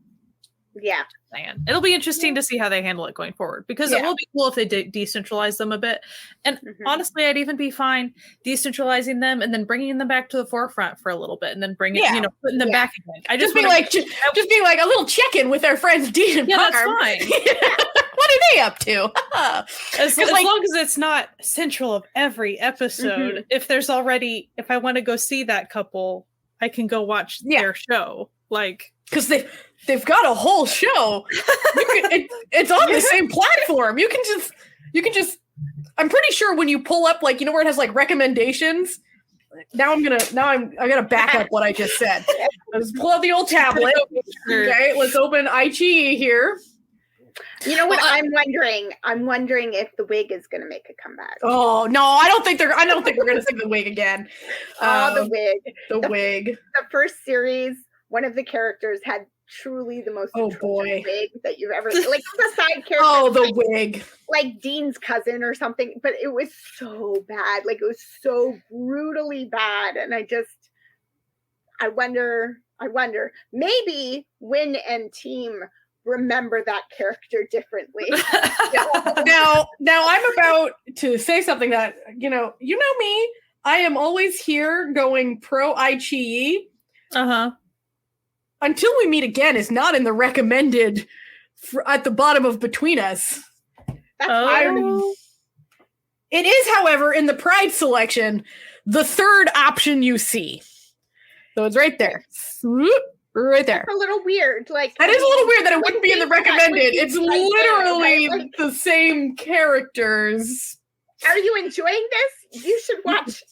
man, it'll be interesting to see how they handle it going forward, because it will be cool if they decentralize them a bit. And honestly, I'd even be fine decentralizing them and then bringing them back to the forefront for a little bit, and then putting them back again. I just being like a little check-in with our friends Dean and Parm. That's fine. What are they up to? as long as it's not central of every episode. If I want to go see that couple, I can go watch their show. Like, because they've got a whole show. It's on the same platform. You can just. I'm pretty sure when you pull up, like, where it has like recommendations. I gotta back up what I just said. Let's pull out the old tablet. Okay, let's open IQIYI here. You know what I'm wondering? I'm wondering if the wig is going to make a comeback. Oh no, I don't think we're going to see the wig again. The wig. The wig. The first series, one of the characters had truly the most wig that you've ever seen. Like the side character. Oh, the wig. Like Dean's cousin or something. But it was so bad. Like it was so brutally bad. And I wonder, maybe Win and team remember that character differently. Now I'm about to say something that, you know me, I am always here going pro IQIYI. Until We Meet Again is not in the recommended at the bottom of Between Us. It is, however, in the Pride selection, the third option you see. So it's right there. Right there. That's a little weird. Like, that is a little weird that it wouldn't be in the recommended. It's literally the same characters. Are you enjoying this? You should watch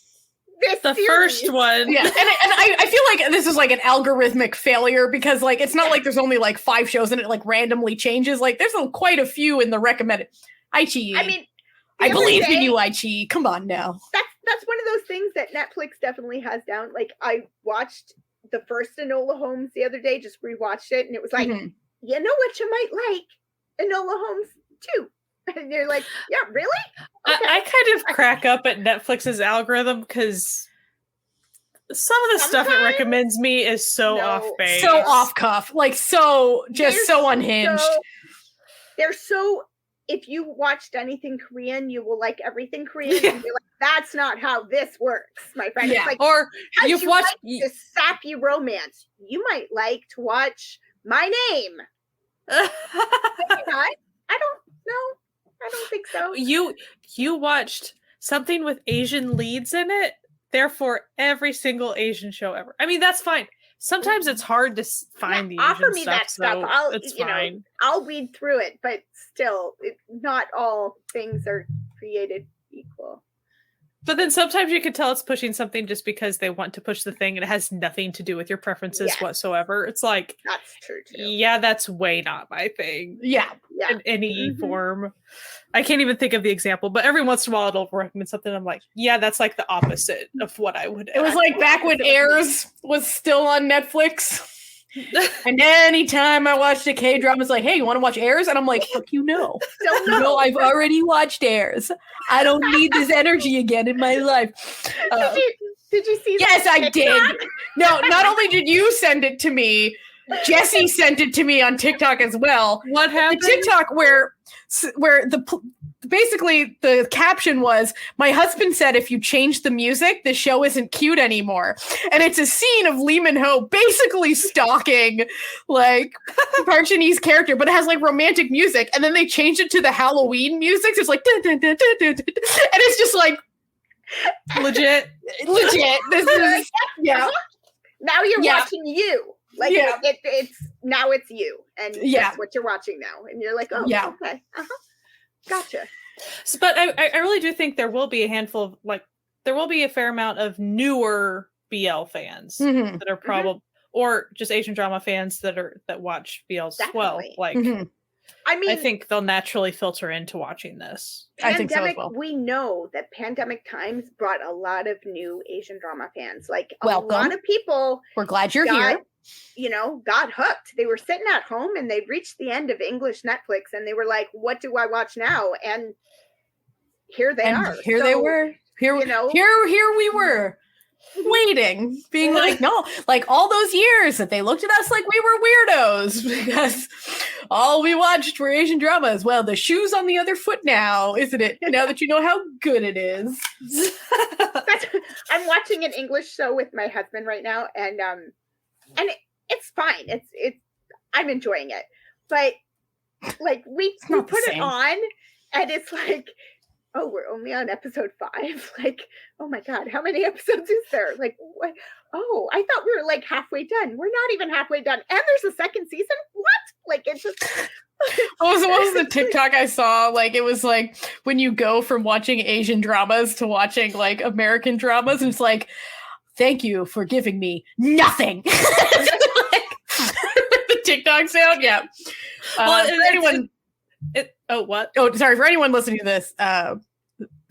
the series. First one. Yeah, and I feel like this is like an algorithmic failure, because like it's not like there's only like 5 shows and it like randomly changes. Like there's quite a few in the recommended. IQIYI. I mean, I believe in you, IQIYI. Come on now. That's one of those things that Netflix definitely has down. Like I watched the first Enola Holmes the other day, just rewatched it, and it was like, you know what you might like? Enola Holmes too. And you're like, yeah, really? Okay. I kind of crack up at Netflix's algorithm because some of the stuff it recommends me is so off base. So off cuff. Like so unhinged. They're so, if you watched anything Korean, you will like everything Korean. And you're like, that's not how this works, my friend. Yeah. It's like, or you've watched this sappy romance. You might like to watch My Name. Maybe not. I don't know. I don't think so. You watched something with Asian leads in it. Therefore, every single Asian show ever. I mean, that's fine. Sometimes it's hard to find the offer Asian me stuff, that stuff. it's fine. I'll weed through it, but still, not all things are created equal. But then sometimes you can tell it's pushing something just because they want to push the thing, and it has nothing to do with your preferences whatsoever. It's like, that's true too. Yeah, that's way not my thing. Yeah. In any form. I can't even think of the example, but every once in a while it'll recommend something. I'm like, yeah, that's like the opposite of what I would. It was like back when Airs was still on Netflix. And anytime I watched a K-drama, it's like, hey, you want to watch Airs? And I'm like, fuck you, no. No, I've already watched Airs. I don't need this energy again in my life. Did you see that? Yes, I did. No, not only did you send it to me, Jessie sent it to me on TikTok as well. What happened? The TikTok where basically the caption was, my husband said if you change the music, the show isn't cute anymore. And it's a scene of Lee Min-ho basically stalking like Park Shin-yee's character, but it has like romantic music. And then they changed it to the Halloween music. So it's like, dun, dun, dun, dun, dun, dun. And it's just like, legit. This is, yeah. Now you're watching you. Like it's now it's you, and that's what you're watching now, and you're like, oh, okay, gotcha. So, but I really do think there will be a handful of there will be a fair amount of newer BL fans that are probably or just Asian drama fans that watch BLs as well. Like, I mean, I think they'll naturally filter into watching this. Pandemic, I think so as well. We know that pandemic times brought a lot of new Asian drama fans. Like a lot of people. We're glad you're here. Got hooked. They were sitting at home and they reached the end of English Netflix and they were like, what do I watch now? And here they are. Here they were. Here we were. Waiting, being like, no, like all those years that they looked at us like we were weirdos because all we watched were Asian dramas. Well, the shoe's on the other foot now, isn't it? Now that you know how good it is. I'm watching an English show with my husband right now, and it's fine. It's I'm enjoying it, but like we put it on, and it's like, oh, we're only on episode 5. Like, oh my God, how many episodes is there? Like, what? Oh, I thought we were like halfway done. We're not even halfway done. And there's a second season? What? Like, it's just... What was the TikTok I saw? Like, it was like when you go from watching Asian dramas to watching like American dramas, and it's like, thank you for giving me nothing. The TikTok sound? Yeah. For anyone listening to this,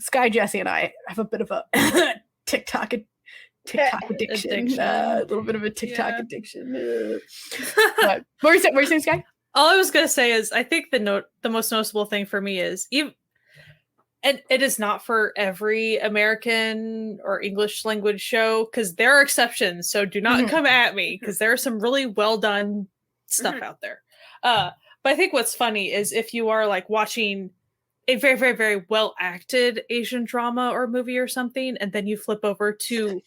Sky, Jessie, and I have a bit of a TikTok addiction. A little bit of a TikTok addiction. But what were you saying, Sky? All I was going to say is I think the most noticeable thing for me is and it is not for every American or English language show because there are exceptions. So do not come at me because there are some really well done stuff out there. But I think what's funny is if you are like watching a very, very, very well acted Asian drama or movie or something, and then you flip over to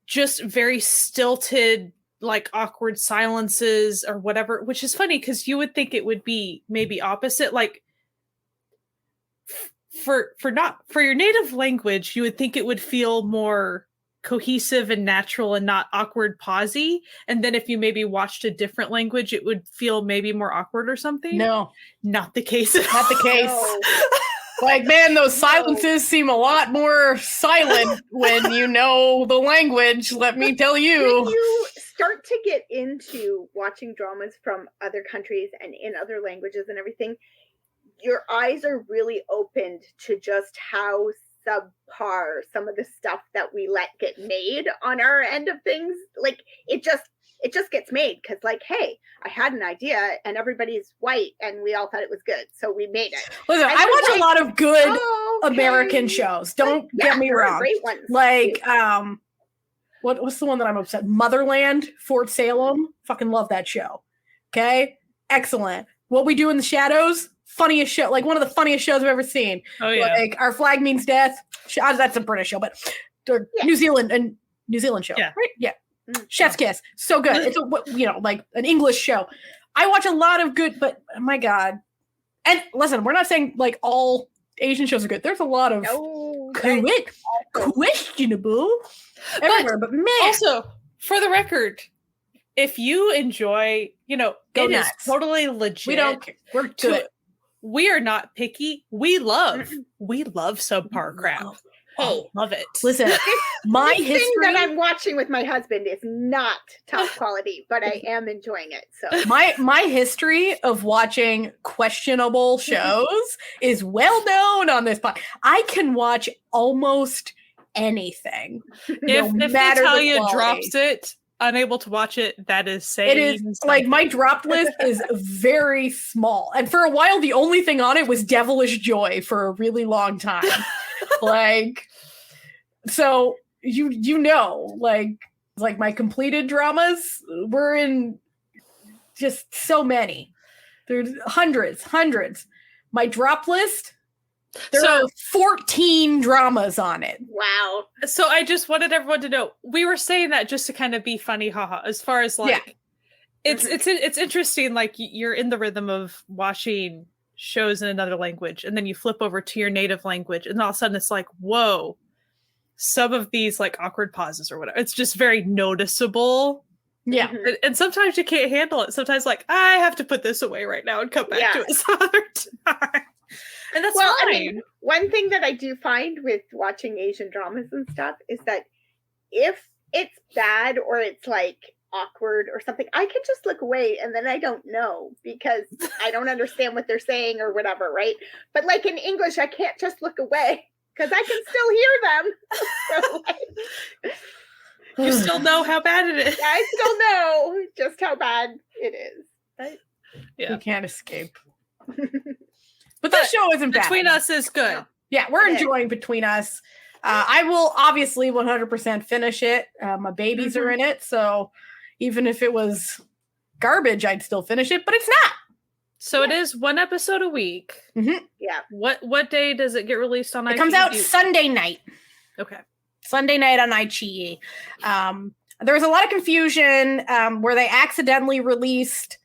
just very stilted, like awkward silences or whatever, which is funny because you would think it would be maybe opposite. Like for your native language, you would think it would feel more cohesive and natural and not awkward pausey, and then if you maybe watched a different language it would feel maybe more awkward or something. No, not the case. Not the case. No. Like, man, those silences seem a lot more silent when you know the language, let me tell you. When you start to get into watching dramas from other countries and in other languages and everything, your eyes are really opened to just how subpar some of the stuff that we let get made on our end of things. Like it just gets made because like, hey, I had an idea and everybody's white and we all thought it was good, so we made it. Listen, and I watch a lot of good American shows, don't get me wrong. Great ones. Like what's the one that I'm upset? Motherland, Fort Salem. Fucking love that show. Okay, excellent. What We Do in the Shadows, funniest show, like one of the funniest shows I've ever seen. Oh yeah, like Our Flag Means Death. That's a British show, but New Zealand show, right? Yeah, Chef's Kiss, so good. It's like an English show. I watch a lot of good, but my God, and listen, we're not saying like all Asian shows are good. There's a lot of questionable everywhere, but man, also for the record, if you enjoy, go it nuts. Is totally legit. We don't care. We're good. We are not picky. We love subpar crap. Hey, love it. Listen, my history thing that I'm watching with my husband is not top quality, but I am enjoying it. So my history of watching questionable shows is well known on this podcast. I can watch almost anything. If Natalia drops it, unable to watch it, that is saying it is like my dropped list is very small, and for a while the only thing on it was Devilish Joy for a really long time. Like, so like my completed dramas were in just so many. There's hundreds. My drop list, there are 14 dramas on it. Wow. So I just wanted everyone to know, we were saying that just to kind of be funny, haha, as far as like, it's interesting, like you're in the rhythm of watching shows in another language, and then you flip over to your native language, and all of a sudden it's like, whoa, some of these like awkward pauses or whatever, it's just very noticeable. Yeah. And sometimes you can't handle it. Sometimes like, I have to put this away right now and come back to it some other time. And that's fine. I mean, one thing that I do find with watching Asian dramas and stuff is that if it's bad or it's like awkward or something, I can just look away and then I don't know because I don't understand what they're saying or whatever, right? But like in English, I can't just look away because I can still hear them. So, like, you still know how bad it is. I still know just how bad it is. Right? Yeah. You can't escape. But this show isn't bad. Between Us is good. Yeah, we're enjoying Between Us. I will obviously 100% finish it. My babies are in it, so even if it was garbage, I'd still finish it, but it's not. So it is one episode a week. Mm-hmm. Yeah. What day does it get released on IQIYI? It comes out Sunday night. Okay. Sunday night on IQIYI. There was a lot of confusion where they accidentally released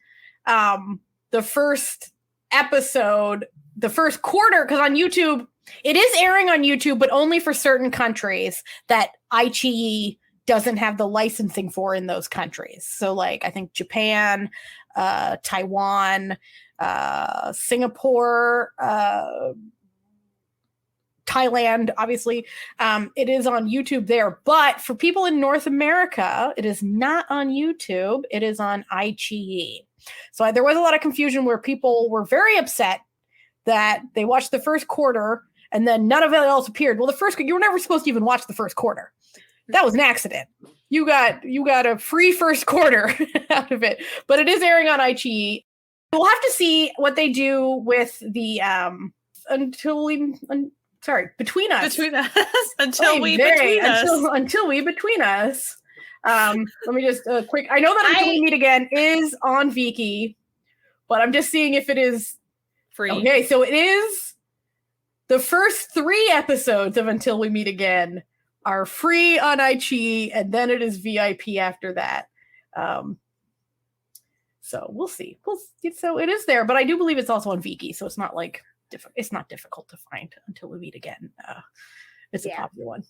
the first episode, the first quarter, because on YouTube, it is airing on YouTube, but only for certain countries that IQIYI doesn't have the licensing for in those countries. So like, I think Japan, Taiwan, Singapore, Thailand, obviously, it is on YouTube there. But for people in North America, it is not on YouTube. It is on IQIYI. So there was a lot of confusion where people were very upset that they watched the first quarter and then none of it else appeared. Well, you were never supposed to even watch the first quarter. That was an accident. You got a free first quarter out of it, but it is airing on IQIYI. We'll have to see what they do with the Between Us. Between Us. Until we Between Us. Let me just quick. I know that Until We Meet Again is on Viki, but I'm just seeing if it is free. Okay, so it is. The first 3 episodes of Until We Meet Again are free on IQIYI, and then it is VIP after that. So we'll see. So it is there, but I do believe it's also on Viki, so it's not like it's not difficult to find Until We Meet Again. It's a popular one.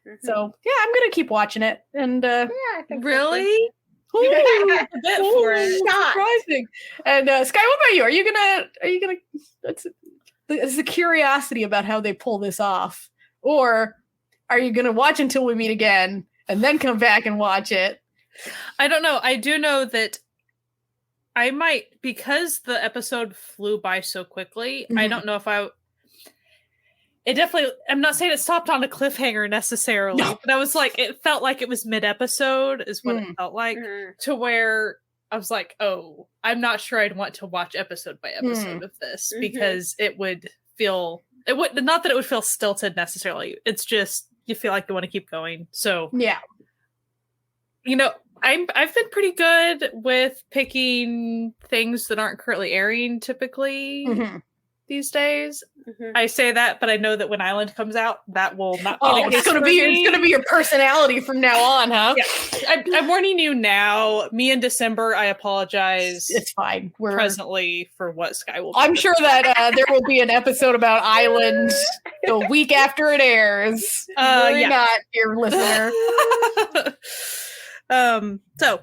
Mm-hmm. So yeah, I'm gonna keep watching it. And I think really. For it. Surprising. And Sky, what about you? Are you gonna? It's a curiosity about how they pull this off, or are you gonna watch Until We Meet Again and then come back and watch it? I don't know. I do know that I might, because the episode flew by so quickly. I don't know if I'm not saying it stopped on a cliffhanger necessarily, but I was like, it felt like it was mid-episode is what it felt like, to where I was like, oh, I'm not sure I'd want to watch episode by episode of this because it would not that it would feel stilted necessarily. It's just, you feel like you want to keep going. So yeah, I've been pretty good with picking things that aren't currently airing typically these days. I say that, but I know that when Island comes out, that will not. It's gonna be your personality from now on, huh? Yeah. I'm warning you now. Me in December, I apologize. It's fine. We're presently for what Sky will. I'm sure that there will be an episode about Island the week after it airs. Not, dear listener. So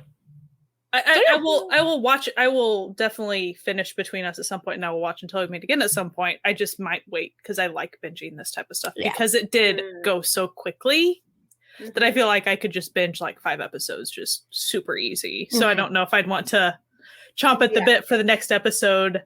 I will watch. I will definitely finish Between Us at some point, and I will watch Until We Meet Again at some point. I just might wait because I like binging this type of stuff because it did go so quickly that I feel like I could just binge like 5 episodes just super easy. So I don't know if I'd want to chomp at the bit for the next episode,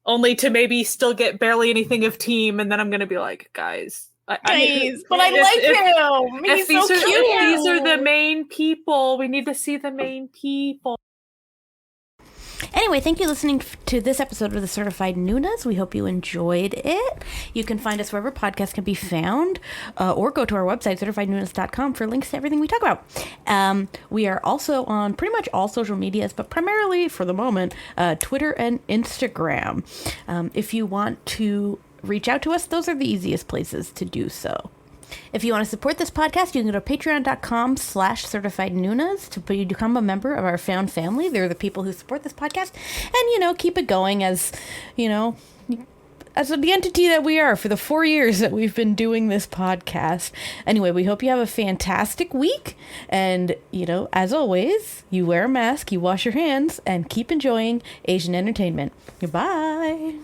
only to maybe still get barely anything of Team, and then I'm going to be like, guys. But I like him. He's so cute. These are the main people. We need to see the main people. Anyway, thank you for listening to this episode of the Certified Noonas. We hope you enjoyed it. You can find us wherever podcasts can be found, or go to our website, certifiednoonas.com, for links to everything we talk about. We are also on pretty much all social medias, but primarily, for the moment, Twitter and Instagram. If you want to reach out to us, those are the easiest places to do so. If you want to support this podcast, you can go to patreon.com/certifiednoonas to become a member of our found family. They're the people who support this podcast and, keep it going as the entity that we are for the 4 years that we've been doing this podcast. Anyway, we hope you have a fantastic week. And, as always, you wear a mask, you wash your hands, and keep enjoying Asian entertainment. Goodbye.